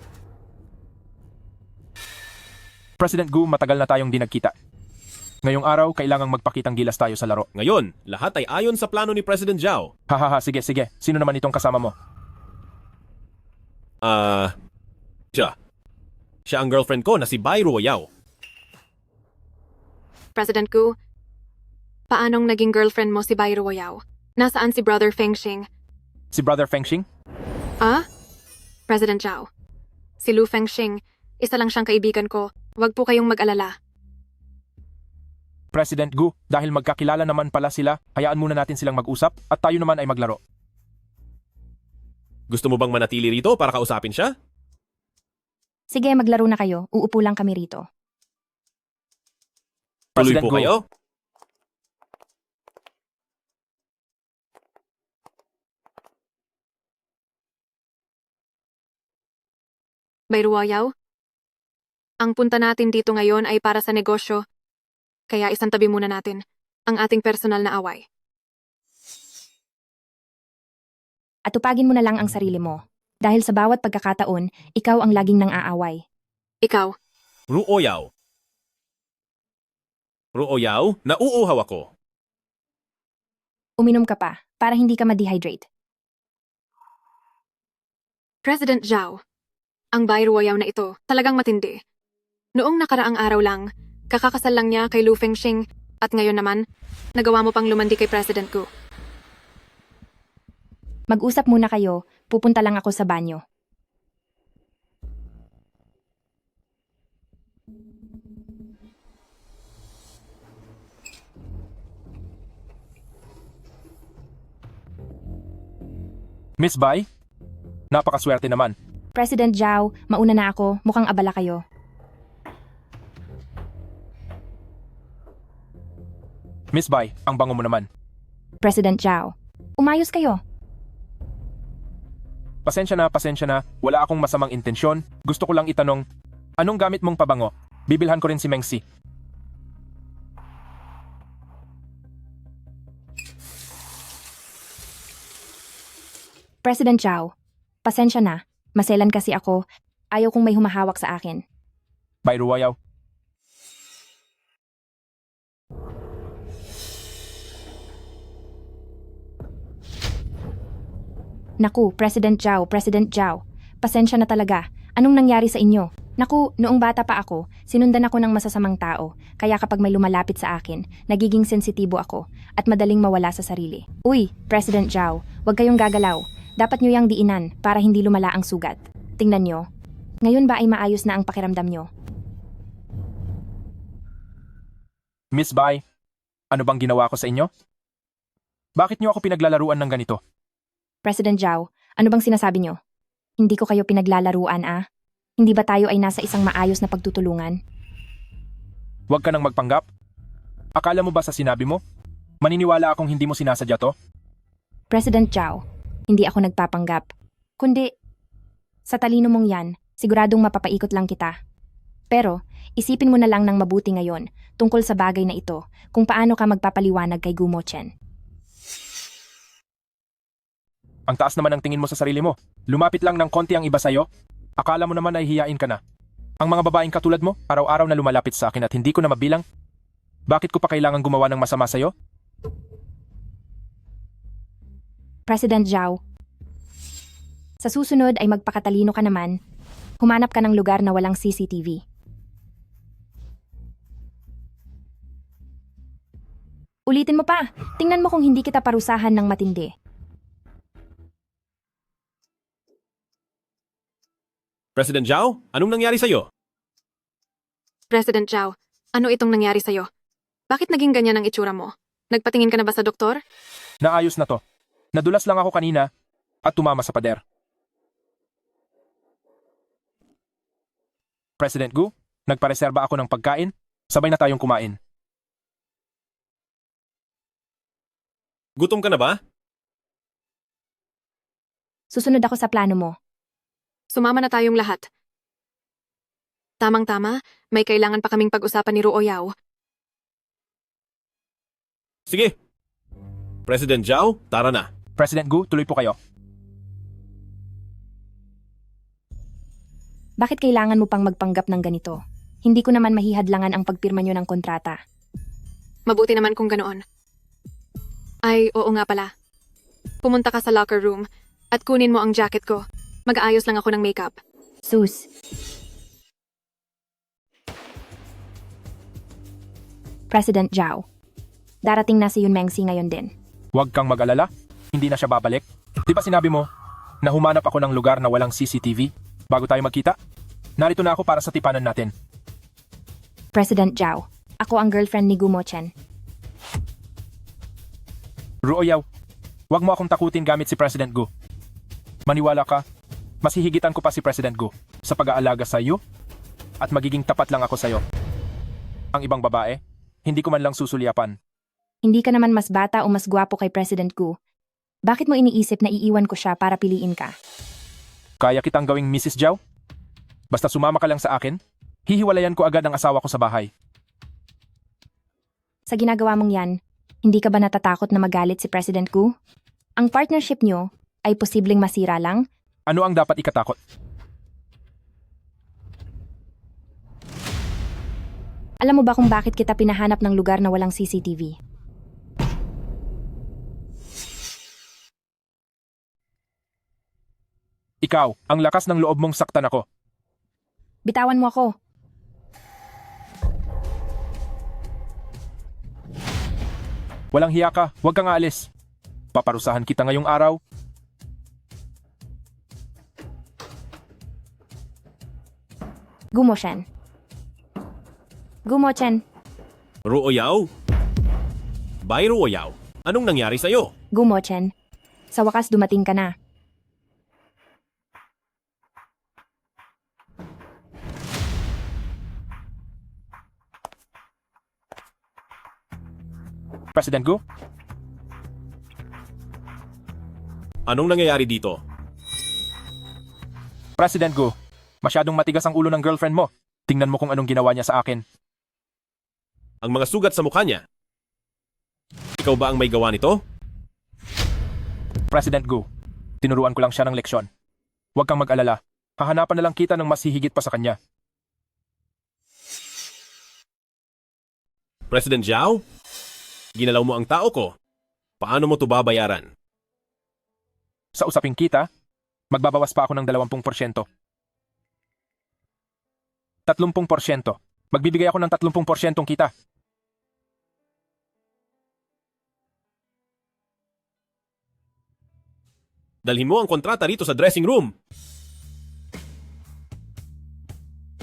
President Gu, matagal na tayong di nagkita. Ngayong araw, kailangang magpakitang gilas tayo sa laro. Ngayon, lahat ay ayon sa plano ni President Zhao. Hahaha, sige. Sino naman itong kasama mo? Siya ang girlfriend ko na si Bai Ruoyao. President Gu, paanong naging girlfriend mo si Bai Ruoyao? Nasaan si Brother Fengxing? Si Brother Fengxing? Ah? President Zhao. Si Lu Fengxing, isa lang siyang kaibigan ko. Huwag po kayong mag-alala. President Gu, dahil magkakilala naman pala sila, hayaan muna natin silang mag-usap at tayo naman ay maglaro. Gusto mo bang manatili rito para kausapin siya? Sige, maglaro na kayo. Uupo lang kami rito. Tuloy President po Gu. kayo? Bai Ruoyao? Ang punta natin dito ngayon ay para sa negosyo, kaya isang tabi muna natin ang ating personal na away. At tupagin mo na lang ang sarili mo. Dahil sa bawat pagkakataon, ikaw ang laging nang aaway. Ikaw? Ruoyao. Ruoyao, nauuhaw ako. Uminom ka pa, para hindi ka ma-dehydrate. President Zhao, ang Bai Ruoyao na ito talagang matindi. Noong nakaraang araw lang, kakakasal lang niya kay Lu Fengxing at ngayon naman, nagawa mo pang lumandi kay President Gu. Mag-usap muna kayo, pupunta lang ako sa banyo. Miss Bai? Napakaswerte naman. President Zhao, mauna na ako, mukhang abala kayo. Miss Bai, ang bango mo naman. President Zhao, umayos kayo. Pasensya na. Wala akong masamang intensyon. Gusto ko lang itanong, anong gamit mong pabango? Bibilhan ko rin si Meng Si. President Zhao, pasensya na. Maselan kasi ako. Ayaw kong may humahawak sa akin. Bai Ruoyao. Naku, President Zhao. Pasensya na talaga. Anong nangyari sa inyo? Naku, noong bata pa ako, sinundan ako ng masasamang tao. Kaya kapag may lumalapit sa akin, nagiging sensitibo ako at madaling mawala sa sarili. Uy, President Zhao, huwag kayong gagalaw. Dapat nyo yang diinan para hindi lumala ang sugat. Tingnan nyo. Ngayon ba ay maayos na ang pakiramdam nyo? Miss Bai, ano bang ginawa ko sa inyo? Bakit niyo ako pinaglalaruan ng ganito? President Zhao, ano bang sinasabi nyo? Hindi ko kayo pinaglalaruan, ah? Hindi ba tayo ay nasa isang maayos na pagtutulungan? Huwag ka nang magpanggap. Akala mo ba sa sinabi mo? Maniniwala akong hindi mo sinasadya to? President Zhao, hindi ako nagpapanggap. Kundi, sa talino mong yan, siguradong mapapaikot lang kita. Pero, isipin mo na lang ng mabuti ngayon tungkol sa bagay na ito kung paano ka magpapaliwanag kay Gumo Chen. Ang taas naman ang tingin mo sa sarili mo. Lumapit lang ng konti ang iba sa'yo. Akala mo naman ay hiyain ka na. Ang mga babaeng katulad mo, araw-araw na lumalapit sa akin at hindi ko na mabilang. Bakit ko pa kailangan gumawa ng masama sa'yo? President Zhao, sa susunod ay magpakatalino ka naman. Humanap ka ng lugar na walang CCTV. Ulitin mo pa. Tingnan mo kung hindi kita parusahan ng matindi. President Zhao, anong nangyari sa'yo? President Zhao, ano itong nangyari sa'yo? Bakit naging ganyan ang itsura mo? Nagpatingin ka na ba sa doktor? Naayos na to. Nadulas lang ako kanina at tumama sa pader. President Gu, nagpareserba ako ng pagkain. Sabay na tayong kumain. Gutom ka na ba? Susunod ako sa plano mo. Sumama na tayong lahat. Tamang-tama, may kailangan pa kaming pag-usapan ni Ruo Yao. Sige. President Zhao, tara na. President Gu, tuloy po kayo. Bakit kailangan mo pang magpanggap ng ganito? Hindi ko naman mahihadlangan ang pagpirma nyo ng kontrata. Mabuti naman kung ganoon. Ay, oo nga pala. Pumunta ka sa locker room at kunin mo ang jacket ko. Mag-aayos lang ako ng makeup. Sus. President Zhao, darating na si Yun Mengsi ngayon din. Huwag kang mag-alala. Hindi na siya babalik. Di ba sinabi mo na humanap ako ng lugar na walang CCTV bago tayo magkita? Narito na ako para sa tipanan natin. President Zhao, ako ang girlfriend ni Gumo Chen. Ruoyaw, huwag mo akong takutin gamit si President Gu. Maniwala ka, mas hihigitan ko pa si President Gu sa pag-aalaga sa iyo at magiging tapat lang ako sa iyo. Ang ibang babae, hindi ko man lang susulyapan. Hindi ka naman mas bata o mas gwapo kay President Gu. Bakit mo iniisip na iiwan ko siya para piliin ka? Kaya kitang gawing Mrs. Zhao? Basta sumama ka lang sa akin, hihiwalayan ko agad ang asawa ko sa bahay. Sa ginagawa mong yan, hindi ka ba natatakot na magalit si President Gu? Ang partnership nyo ay posibleng masira lang? Ano ang dapat ikatakot? Alam mo ba kung bakit kita pinahanap ng lugar na walang CCTV? Ikaw, ang lakas ng loob mong saktan ako. Bitawan mo ako. Walang hiya ka, huwag kang aalis. Paparusahan kita ngayong araw. Gumo Chen. Gumo Chen. Ruoyaw? Bai Ruoyaw, anong nangyari sa'yo? Gumo Chen. Sa wakas dumating ka na. President Gu? Anong nangyayari dito? President Gu, masyadong matigas ang ulo ng girlfriend mo. Tingnan mo kung anong ginawa niya sa akin. Ang mga sugat sa mukha niya. Ikaw ba ang may gawa nito? President Gu, tinuruan ko lang siya ng leksyon. Huwag kang mag-alala. Hahanapan na lang kita ng mas hihigit pa sa kanya. President Zhao? Ginalaw mo ang tao ko. Paano mo to babayaran? Sa usaping kita, magbabawas pa ako ng 20%. 30%. Magbibigay ako ng 30% kita. Dalhin mo ang kontrata rito sa dressing room.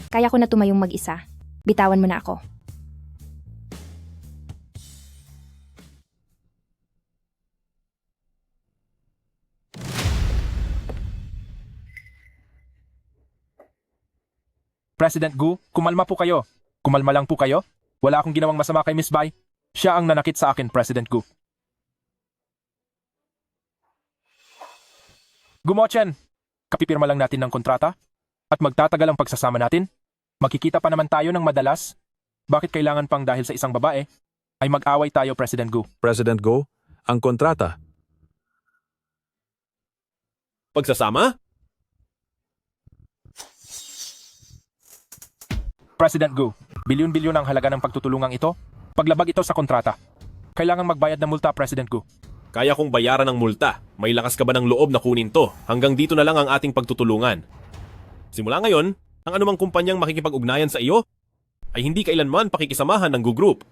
Kaya ko na tumayong mag-isa. Bitawan mo na ako. President Gu, kumalma po kayo. Kumalma lang po kayo. Wala akong ginawang masama kay Miss Bai. Siya ang nanakit sa akin, President Gu. Gumochen, kapipirma lang natin ng kontrata at magtatagal ang pagsasama natin. Makikita pa naman tayo ng madalas. Bakit kailangan pang dahil sa isang babae ay mag-away tayo, President Gu? President Go, ang kontrata. Pagsasama? President Gu, bilyon-bilyon ang halaga ng pagtutulungang ito. Paglabag ito sa kontrata. Kailangang magbayad ng multa, President Gu. Kaya kong bayaran ng multa. May lakas ka ba ng loob na kunin to? Hanggang dito na lang ang ating pagtutulungan. Simula ngayon, ang anumang kumpanyang makikipag-ugnayan sa iyo ay hindi kailanman pakikisamahan ng Gu Group.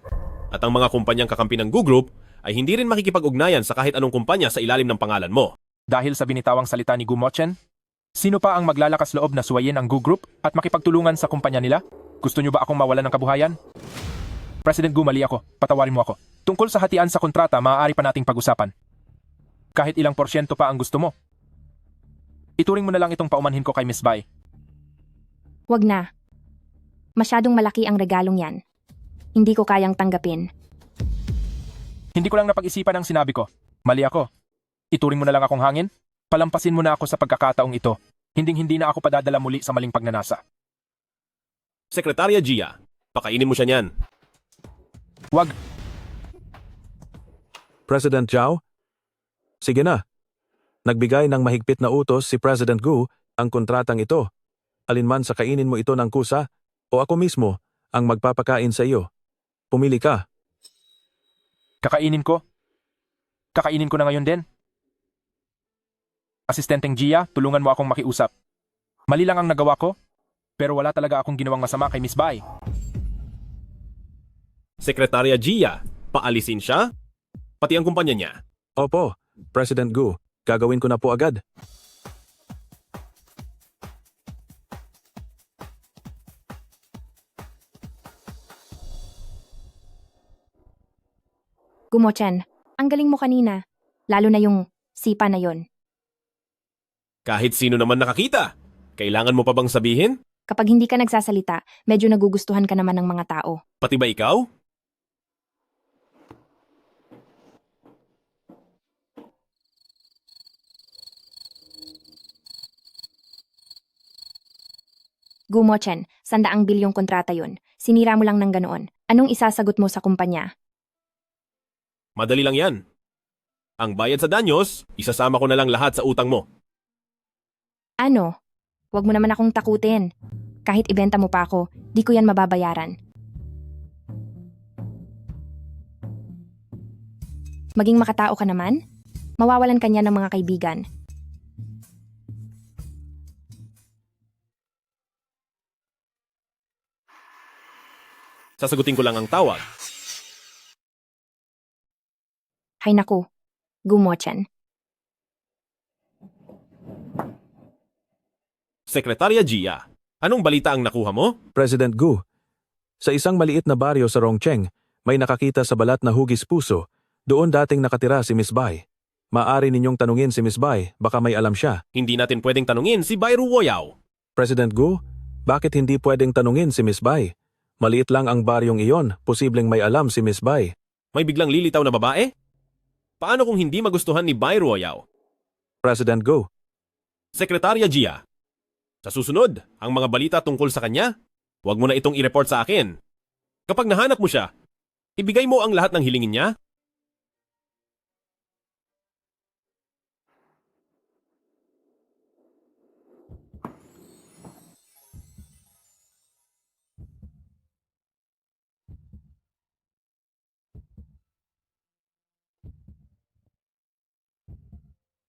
At ang mga kumpanyang kakampi ng Gu Group ay hindi rin makikipag-ugnayan sa kahit anong kumpanya sa ilalim ng pangalan mo. Dahil sa binitawang salita ni Gumochen, sino pa ang maglalakas loob na suwayin ang Gu Group at makipagtulungan sa kumpanya nila? Gusto niyo ba akong mawalan ng kabuhayan? President Gu, mali ako. Patawarin mo ako. Tungkol sa hatian sa kontrata, maaari pa nating pag-usapan. Kahit ilang porsyento pa ang gusto mo. Ituring mo na lang itong paumanhin ko kay Miss Bai. Wag na. Masyadong malaki ang regalong yan. Hindi ko kayang tanggapin. Hindi ko lang napag-isipan ang sinabi ko. Mali ako. Ituring mo na lang akong hangin. Palampasin mo na ako sa pagkakataong ito. Hinding-hindi na ako padadala muli sa maling pagnanasa. Sekretarya Gia, pakainin mo siya niyan. Wag. President Zhao? Sige na. Nagbigay ng mahigpit na utos si President Gu ang kontratang ito. Alinman sa kainin mo ito ng kusa o ako mismo ang magpapakain sa iyo. Pumili ka. Kakainin ko? Kakainin ko na ngayon din? Asistenteng Gia, tulungan mo akong makiusap. Mali lang ang nagawa ko, pero wala talaga akong ginawang masama kay Miss Bai. Sekretarya Gia, paalisin siya? Pati ang kumpanya niya. Opo, President Gu, gagawin ko na po agad. Gumochen, ang galing mo kanina. Lalo na yung sipa na yon. Kahit sino naman nakakita. Kailangan mo pa bang sabihin? Kapag hindi ka nagsasalita, medyo nagugustuhan ka naman ng mga tao. Pati ba ikaw? Gumochen, 100 bilyong kontrata yon. Sinira mo lang ng ganoon. Anong isasagot mo sa kumpanya? Madali lang yan. Ang bayad sa danyos, isasama ko na lang lahat sa utang mo. Ano? Huwag mo naman akong takutin. Kahit ibenta mo pa ako, di ko yan mababayaran. Maging makatao ka naman? Mawawalan ka niya ng mga kaibigan. Sasagutin ko lang ang tawag. Hay naku, Gumochen. Sekretarya Gia, anong balita ang nakuha mo? President Gu, sa isang maliit na baryo sa Rongcheng, may nakakita sa balat na hugis puso. Doon dating nakatira si Miss Bai. Maari ninyong tanungin si Miss Bai, baka may alam siya. Hindi natin pwedeng tanungin si Bai Ruoyao. President Gu, bakit hindi pwedeng tanungin si Miss Bai? Maliit lang ang baryong iyon, posibleng may alam si Miss Bai. May biglang lilitaw na babae? Paano kung hindi magustuhan ni Bai Ruoyao? President Gu. Sekretarya Gia, sa susunod, ang mga balita tungkol sa kanya, huwag mo na itong i-report sa akin. Kapag nahanap mo siya, ibigay mo ang lahat ng hilingin niya.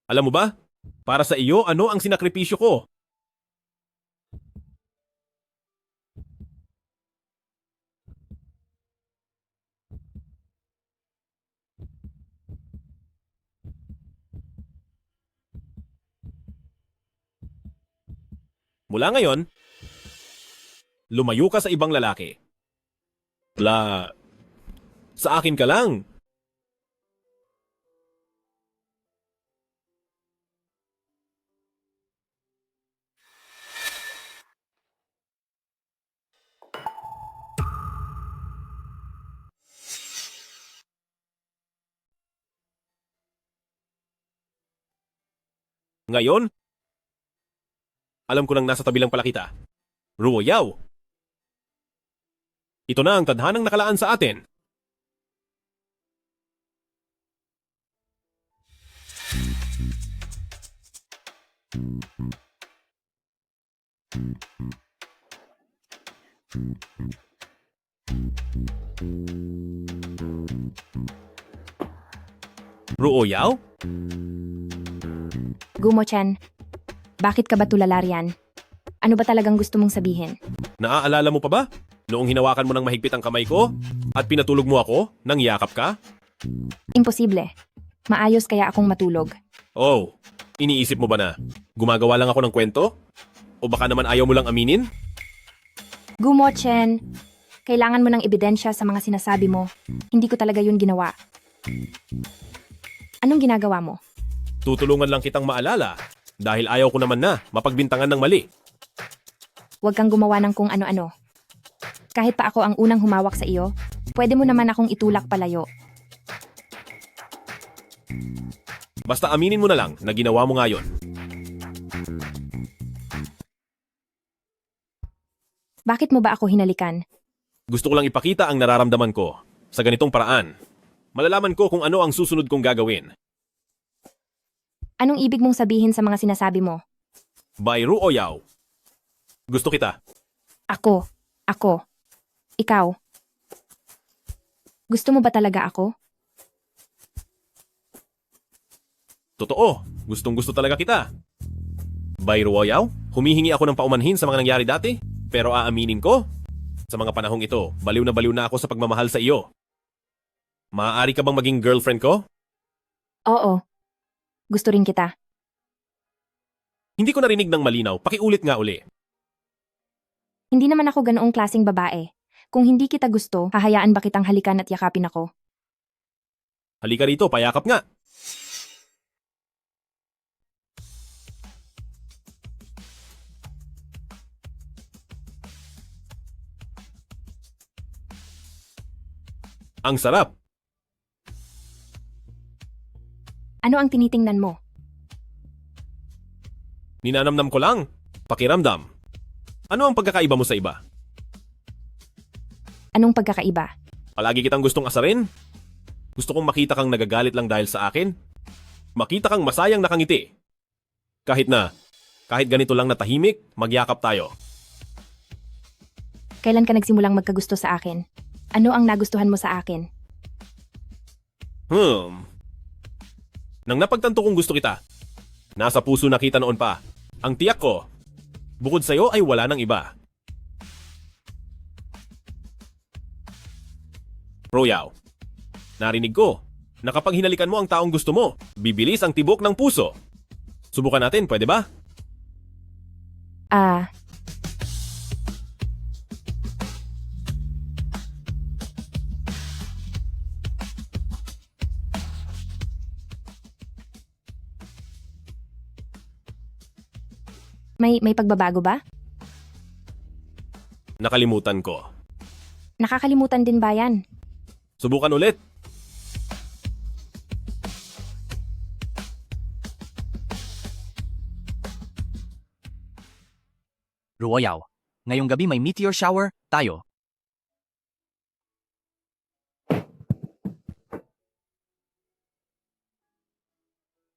Alam mo ba, para sa iyo, ano ang sinakripisyo ko? Mula ngayon, lumayo ka sa ibang lalaki. Sa akin ka lang. Ngayon, alam ko nang nasa tabi lang pala kita. Ruo Yao. Ito na ang tadhanang nakalaan sa atin. Ruo Yao? Gumo-chan, bakit ka ba tulala riyan? Ano ba talagang gusto mong sabihin? Naaalala mo pa ba? Noong hinawakan mo ng mahigpit ang kamay ko at pinatulog mo ako nang yakap ka? Imposible. Maayos kaya akong matulog. Oh, iniisip mo ba na gumagawa lang ako ng kwento? O baka naman ayaw mo lang aminin? Gumo-chen, kailangan mo ng ebidensya sa mga sinasabi mo. Hindi ko talaga yun ginawa. Anong ginagawa mo? Tutulungan lang kitang maalala dahil ayaw ko naman na mapagbintangan ng mali. Huwag kang gumawa ng kung ano-ano. Kahit pa ako ang unang humawak sa iyo, pwede mo naman akong itulak palayo. Basta aminin mo na lang na ginawa mo nga yun. Bakit mo ba ako hinalikan? Gusto ko lang ipakita ang nararamdaman ko sa ganitong paraan. Malalaman ko kung ano ang susunod kong gagawin. Anong ibig mong sabihin sa mga sinasabi mo? By Ruo Yao. Gusto kita. Ako. Ikaw. Gusto mo ba talaga ako? Totoo, gustong-gusto talaga kita. By Ruo Yao, humihingi ako ng paumanhin sa mga nangyari dati, pero aaminin ko, sa mga panahong ito, baliw na ako sa pagmamahal sa iyo. Maaari ka bang maging girlfriend ko? Oo. Gusto rin kita. Hindi ko narinig ng malinaw, pakiulit nga uli. Hindi naman ako ganoong klaseng babae. Kung hindi kita gusto, hahayaan ba kitang halikan at yakapin ako? Halika rito, payakap nga. Ang sarap. Ano ang tinitingnan mo? Ninanamnam ko lang. Pakiramdam. Ano ang pagkakaiba mo sa iba? Anong pagkakaiba? Palagi kitang gustong asarin? Gusto kong makita kang nagagalit lang dahil sa akin? Makita kang masayang nakangiti? Kahit ganito lang na tahimik, magyakap tayo. Kailan ka nagsimulang magkagusto sa akin? Ano ang nagustuhan mo sa akin? Nang napagtanto kong gusto kita, nasa puso na kita noon pa. Ang tiyak ko, bukod sa'yo ay wala nang iba. Royal, narinig ko na kapag hinalikan mo ang taong gusto mo, bibilis ang tibok ng puso. Subukan natin, pwede ba? May pagbabago ba? Nakalimutan ko. Nakakalimutan din ba yan? Subukan ulit. Ruo Yao, ngayong gabi may meteor shower, tayo.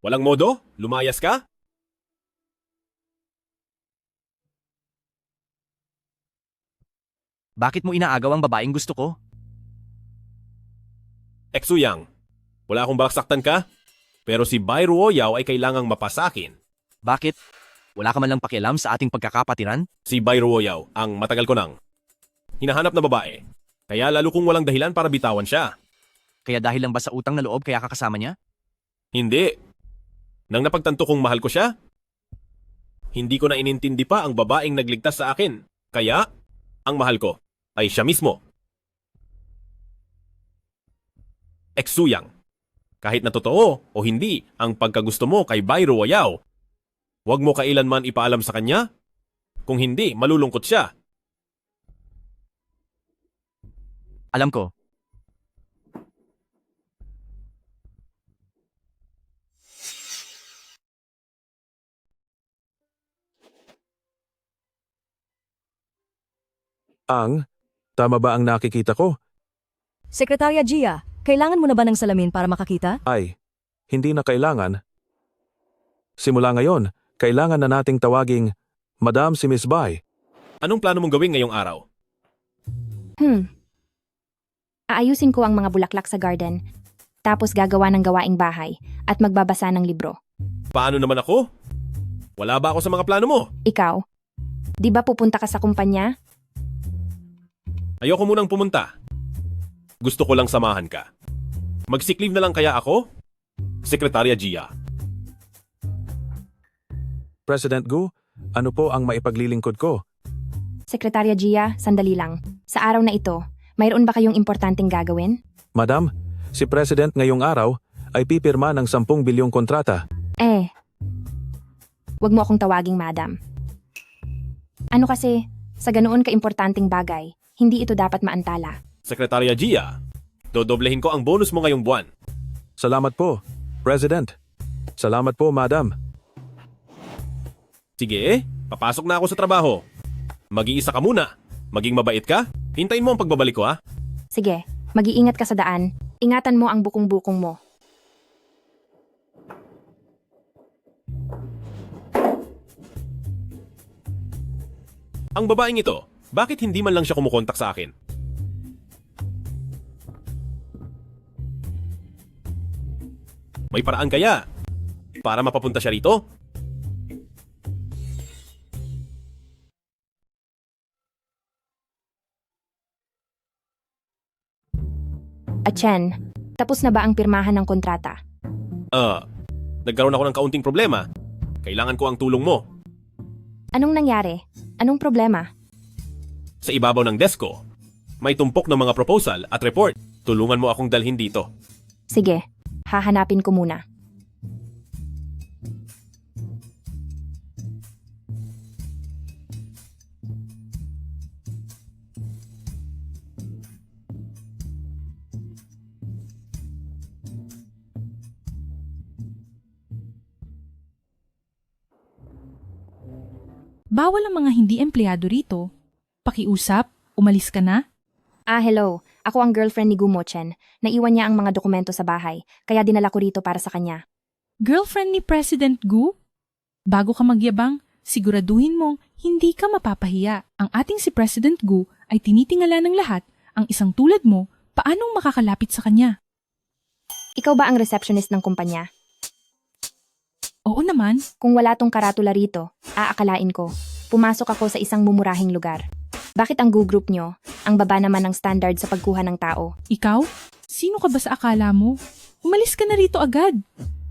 Walang modo? Lumayas ka? Bakit mo inaagaw ang babaeng gusto ko? Exuyang, wala akong balak saktan ka, pero si Bai Ruo Yao ay kailangang mapasakin. Bakit? Wala ka man lang pakialam sa ating pagkakapatiran? Si Bai Ruo Yao ang matagal ko nang hinahanap na babae, kaya lalo kong walang dahilan para bitawan siya. Kaya dahil lang ba sa utang na loob kaya kakasama niya? Hindi. Nang napagtanto kong mahal ko siya, hindi ko na inintindi pa ang babaeng nagligtas sa akin, kaya ang mahal ko ay siya mismo. Exuyang, kahit na totoo o hindi ang pagkagusto mo kay Bai Ruo Yao, huwag mo kailanman ipaalam sa kanya. Kung hindi, malulungkot siya. Alam ko. Tama ba ang nakikita ko? Sekretarya Gia, kailangan mo na ba ng salamin para makakita? Ay, hindi na kailangan. Simula ngayon, kailangan na nating tawaging Madam si Miss Bai. Anong plano mong gawin ngayong araw? Aayusin ko ang mga bulaklak sa garden, tapos gagawa ng gawaing bahay at magbabasa ng libro. Paano naman ako? Wala ba ako sa mga plano mo? Ikaw, di ba pupunta ka sa kumpanya? Ayoko munang pumunta. Gusto ko lang samahan ka. Mag-sick leave na lang kaya ako? Sekretarya Gia. President Gu, ano po ang maipaglilingkod ko? Sekretarya Gia, sandali lang. Sa araw na ito, mayroon ba kayong importanteng gagawin? Madam, si President ngayong araw ay pipirma ng 10 bilyong kontrata. Wag mo akong tawaging madam. Ano kasi, sa ganoon ka-importanteng bagay, hindi ito dapat maantala. Sekretarya Gia, dodoblehin ko ang bonus mo ngayong buwan. Salamat po, President. Salamat po, Madam. Sige, papasok na ako sa trabaho. Mag-iisa ka muna. Maging mabait ka. Hintayin mo ang pagbabalik ko ha. Sige, mag-iingat ka sa daan. Ingatan mo ang bukong-bukong mo. Ang babaeng ito, bakit hindi man lang siya kumukontak sa akin? May paraan kaya? Para mapapunta siya rito? Chen, tapos na ba ang pirmahan ng kontrata? Nagkaroon ako ng kaunting problema. Kailangan ko ang tulong mo. Anong nangyari? Anong problema? Sa ibabaw ng desk ko, may tumpok ng mga proposal at report. Tulungan mo akong dalhin dito. Sige, hahanapin ko muna. Bawal ang mga hindi empleyado rito. Pakiusap, umalis ka na. Hello. Ako ang girlfriend ni Gu Mochen. Naiwan niya ang mga dokumento sa bahay, kaya dinala ko rito para sa kanya. Girlfriend ni President Gu? Bago ka magyabang, siguraduhin mong hindi ka mapapahiya. Ang ating si President Gu ay tinitingala ng lahat. Ang isang tulad mo, paanong makakalapit sa kanya? Ikaw ba ang receptionist ng kumpanya? Oo naman. Kung wala tong karatula rito, aakalain ko. Pumasok ako sa isang mumurahing lugar. Bakit ang Gu Group nyo, ang baba naman ng standard sa pagkuha ng tao? Ikaw? Sino ka ba sa akala mo? Umalis ka na rito agad.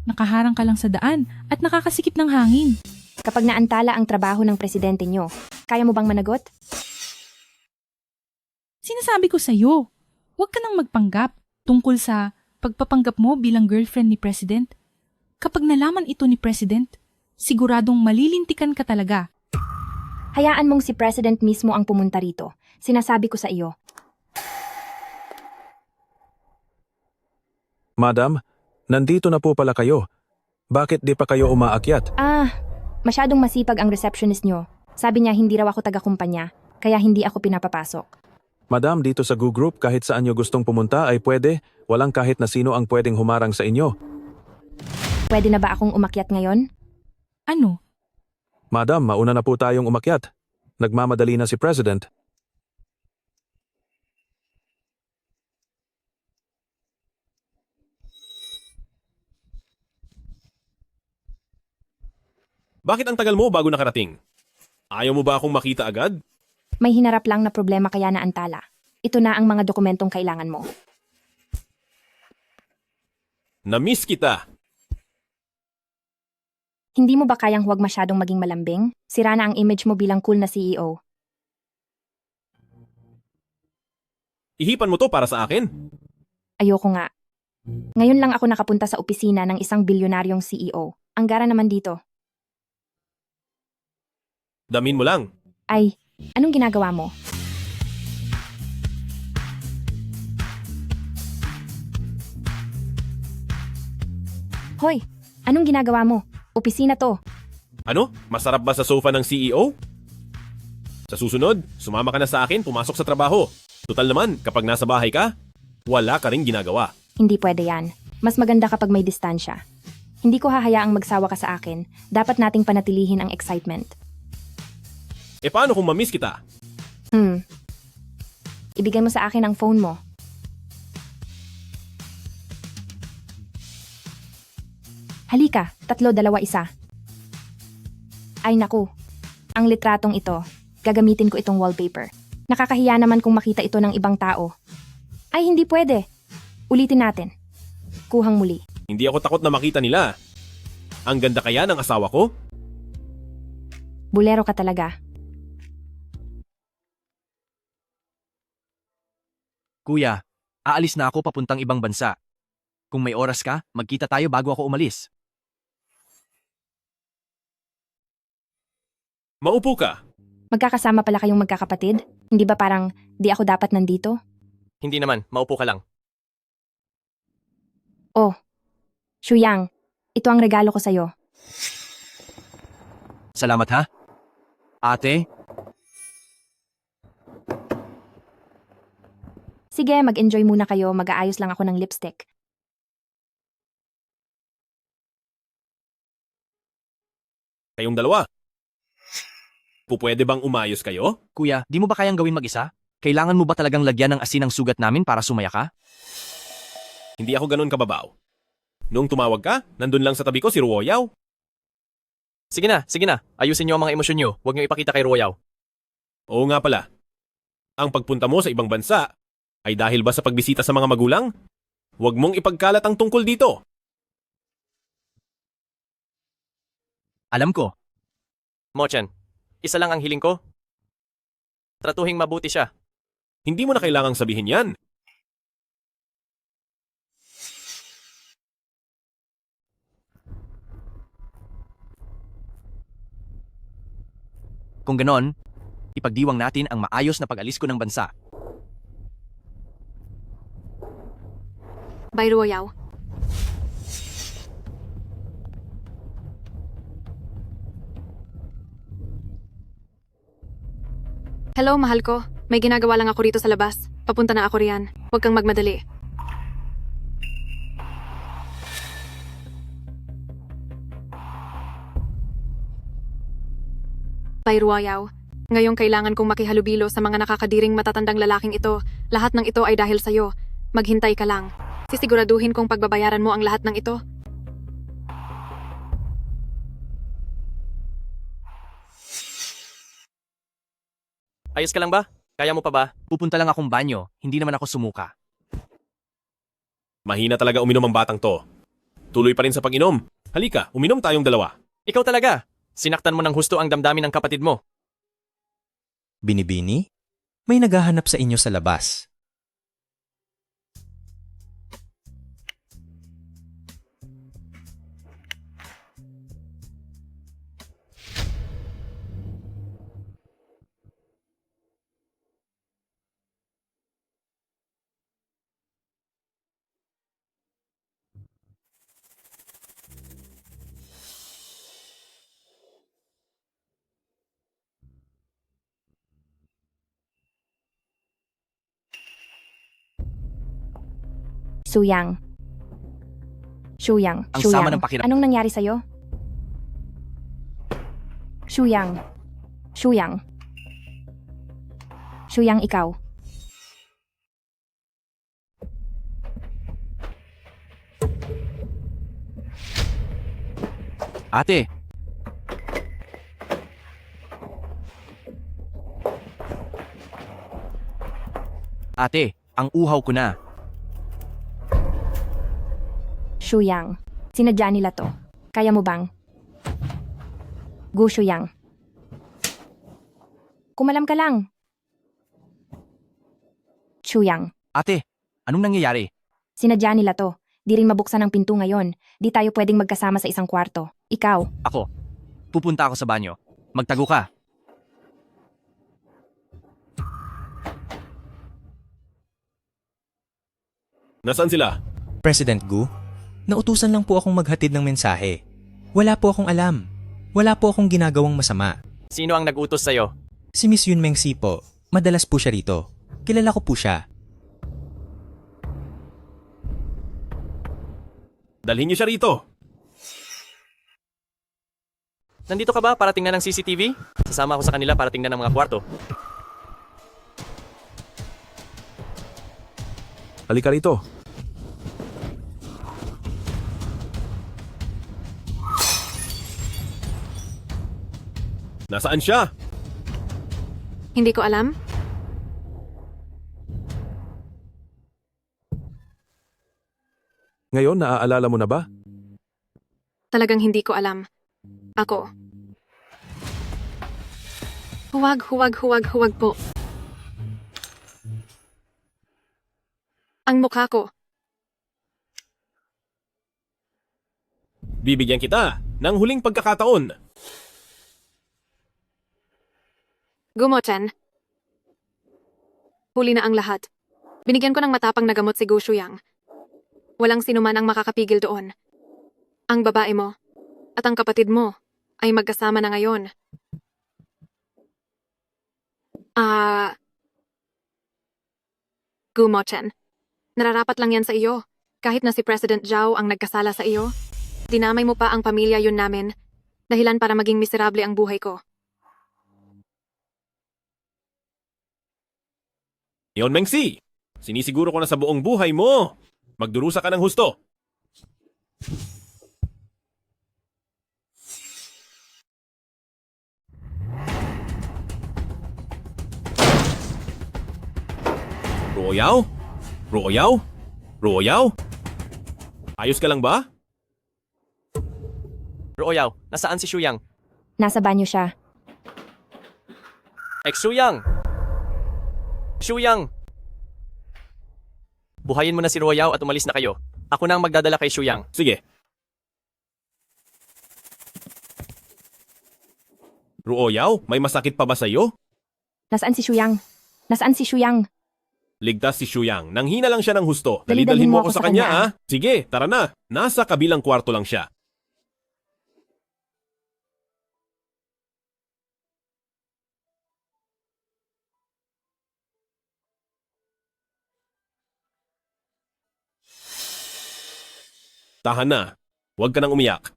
Nakaharang ka lang sa daan at nakakasikip ng hangin. Kapag naantala ang trabaho ng presidente nyo, kaya mo bang managot? Sinasabi ko sa'yo, huwag ka nang magpanggap tungkol sa pagpapanggap mo bilang girlfriend ni President. Kapag nalaman ito ni President, siguradong malilintikan ka talaga. Hayaan mong si President mismo ang pumunta rito. Sinasabi ko sa iyo. Madam, nandito na po pala kayo. Bakit di pa kayo umaakyat? Masyadong masipag ang receptionist nyo. Sabi niya hindi raw ako taga-kumpanya, kaya hindi ako pinapapasok. Madam, dito sa Gu Group kahit saan nyo gustong pumunta ay pwede. Walang kahit na sino ang pwedeng humarang sa inyo. Pwede na ba akong umakyat ngayon? Ano? Madam, mauna na po tayong umakyat. Nagmamadali na si President. Bakit ang tagal mo bago nakarating? Ayaw mo ba akong makita agad? May hinarap lang na problema kaya naantala. Ito na ang mga dokumentong kailangan mo. Na-miss kita. Hindi mo ba kayang huwag masyadong maging malambing? Sira na ang image mo bilang cool na CEO. Ihipan mo to para sa akin? Ayoko nga. Ngayon lang ako nakapunta sa opisina ng isang bilyonaryong CEO. Ang gara naman dito. Damin mo lang. Ay, anong ginagawa mo? Hoy, anong ginagawa mo? Opisina to. Ano? Masarap ba sa sofa ng CEO? Sa susunod, sumama ka na sa akin, pumasok sa trabaho. Tutal naman, kapag nasa bahay ka, wala ka ring ginagawa. Hindi pwede yan. Mas maganda kapag may distansya. Hindi ko hahayaang magsawa ka sa akin. Dapat nating panatilihin ang excitement. E paano kung mamiss kita? Ibigay mo sa akin ang phone mo. Halika, 3, 2, 1. Ay naku, ang litratong ito, gagamitin ko itong wallpaper. Nakakahiya naman kung makita ito ng ibang tao. Ay hindi pwede. Ulitin natin. Kuhang muli. Hindi ako takot na makita nila. Ang ganda kaya ng asawa ko? Bulero ka talaga. Kuya, aalis na ako papuntang ibang bansa. Kung may oras ka, magkita tayo bago ako umalis. Maupo ka. Magkakasama pala kayong magkakapatid? Hindi ba parang di ako dapat nandito? Hindi naman, maupo ka lang. Oh, Shuyang, ito ang regalo ko sa'yo. Salamat ha? Ate, Sige, mag-enjoy muna kayo, mag-aayos lang ako ng lipstick. Kayong dalawa. Pupwede bang umayos kayo? kuya, di mo ba kayang gawin mag-isa? Kailangan mo ba talagang lagyan ng asin ang sugat namin para sumaya ka? Hindi ako ganun kababaw. Noong tumawag ka, nandun lang sa tabi ko si Ruoyaw. Sige na. Ayusin niyo ang mga emosyon niyo. Huwag niyo ipakita kay Ruoyaw. Oo nga pala. Ang pagpunta mo sa ibang bansa ay dahil ba sa pagbisita sa mga magulang? Huwag mong ipagkalat ang tungkol dito. Alam ko. Mochen, isa lang ang hiling ko. Tratuhing mabuti siya. Hindi mo na kailangang sabihin yan. Kung ganon, ipagdiwang natin ang maayos na pag-alis ko ng bansa. Bye, Ruoyaw. Hello, mahal ko. May ginagawa lang ako rito sa labas. Papunta na ako riyan. Huwag kang magmadali. Bye, Ruoyaw. Ngayong kailangan kong makihalubilo sa mga nakakadiring matatandang lalaking ito. Lahat ng ito ay dahil sa'yo. Maghintay ka lang. Sisiguraduhin kong pagbabayaran mo ang lahat ng ito. Ayos ka lang ba? Kaya mo pa ba? Pupunta lang akong banyo, hindi naman ako sumuka. Mahina talaga uminom ang batang to. Tuloy pa rin sa pag-inom. Halika, uminom tayong dalawa. Ikaw talaga. Sinaktan mo ng husto ang damdamin ng kapatid mo. Binibini? May naghahanap sa inyo sa labas. Shuyang. Ang sama ng pakiramdam. Anong nangyari sa'yo? Shuyang. Shuyang, ikaw. Ate! Ate, ang uhaw ko na. Shuyang, sinadya nila to. Kaya mo bang? Gu Shuyang. Kumalam ka lang. Shuyang, Ate, anong nangyayari? sinadya nila to. Di rin mabuksan ang pinto ngayon. Di tayo pwedeng magkasama sa isang kwarto. Ikaw, Ako. Pupunta ako sa banyo. Magtago ka. Nasaan sila? President Gu, nautusan lang po akong maghatid ng mensahe. Wala po akong alam. Wala po akong ginagawang masama. Sino ang nag-utos sa'yo? Si Miss Yun Mengsi po, madalas po siya rito. Kilala ko po siya. Dalhin niyo siya rito. Nandito ka ba para tingnan ng CCTV? Sasama ako sa kanila para tingnan ng mga kwarto. Halika rito. Nasaan siya? Hindi ko alam. Ngayon, naaalala mo na ba? Talagang hindi ko alam. Ako. Huwag po. Ang mukha ko. Bibigyan kita ng huling pagkakataon. Gumo-chan. Huli na ang lahat. Binigyan ko ng matapang na gamot si Gu Shuyang. Walang sinuman ang makakapigil doon. Ang babae mo at ang kapatid mo ay magkasama na ngayon. Gumo-chan. Nararapat lang yan sa iyo. Kahit na si President Zhao ang nagkasala sa iyo, dinamay mo pa ang pamilya yun namin, dahilan para maging miserable ang buhay ko. Yon Mengsi, sinisiguro ko na sa buong buhay mo. Magdurusa ka ng husto. Ruoyaw? Ruoyaw? Ruoyaw? Ayos ka lang ba? Ruoyaw, nasaan si Shuyang? Nasa banyo siya. Shuyang! Shuyang! Buhayin mo na si Ruoyaw at umalis na kayo. Ako na ang magdadala kay Shuyang. Sige. Ruoyaw, may masakit pa ba sa'yo? Nasaan si Shuyang? Nasaan si Shuyang? Ligtas si Shuyang. Nanghina lang siya ng husto. Dali-dalhin Dalidalhin mo mo ako sa kanya, ha? Sige, tara na. Nasa kabilang kwarto lang siya. Tahan na. Huwag ka nang umiyak.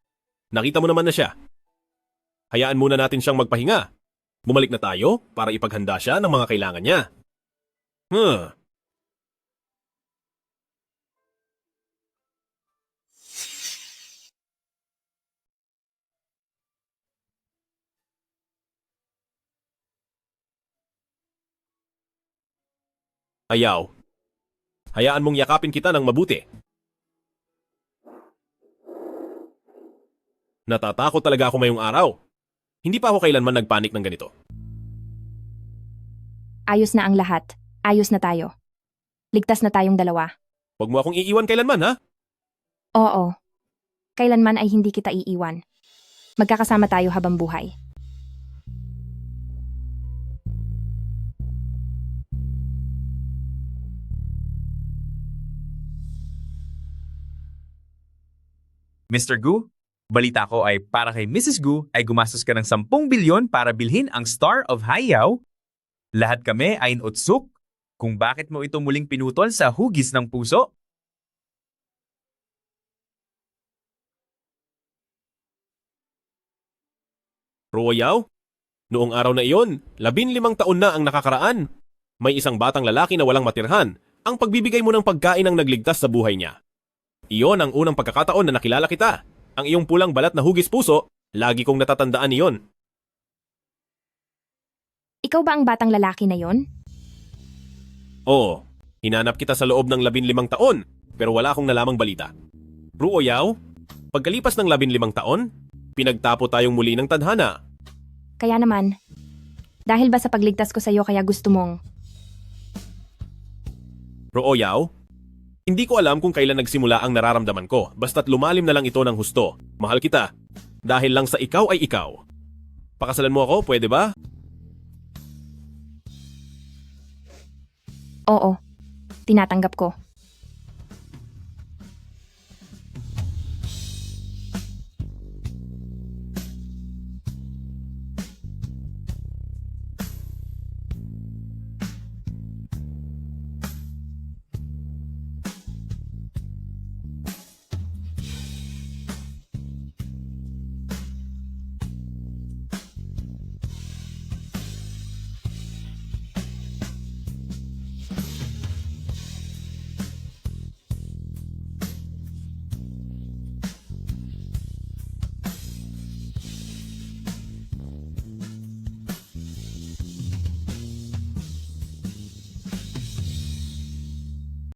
Nakita mo naman na siya. Hayaan muna natin siyang magpahinga. Bumalik na tayo para ipaghanda siya ng mga kailangan niya. Ayaw. Hayaan mong yakapin kita ng mabuti. Natatakot talaga ako ngayong araw. Hindi pa ako kailanman nagpanik ng ganito. Ayos na ang lahat. Ayos na tayo. Ligtas na tayong dalawa. Huwag mo akong iiwan kailanman, ha? Oo. Kailanman ay hindi kita iiwan. Magkakasama tayo habang buhay. Mr. Gu, balita ko ay para kay Mrs. Gu ay gumastos ka ng 10 bilyon para bilhin ang Star of Hayaw. Lahat kami ay inutsuk kung bakit mo ito muling pinutol sa hugis ng puso. Ruoyaw? Noong araw na iyon, 15 taon na ang nakakaraan. May isang batang lalaki na walang matirhan. Ang pagbibigay mo ng pagkain ang nagligtas sa buhay niya. Iyon ang unang pagkakataon na nakilala kita. Ang iyong pulang balat na hugis puso, lagi kong natatandaan iyon. Ikaw ba ang batang lalaki na yon? Oo, hinanap kita sa loob ng 15 taon, pero wala akong nalamang balita. Ruoyaw, pagkalipas ng 15 taon, pinagtapo tayong muli ng tadhana. Kaya naman, dahil ba sa pagligtas ko sa iyo kaya gusto mong... Ruoyaw, hindi ko alam kung kailan nagsimula ang nararamdaman ko, basta't lumalim na lang ito ng husto. Mahal kita. Dahil lang sa ikaw ay ikaw. Pakasalan mo ako, pwede ba? Oo. Tinatanggap ko.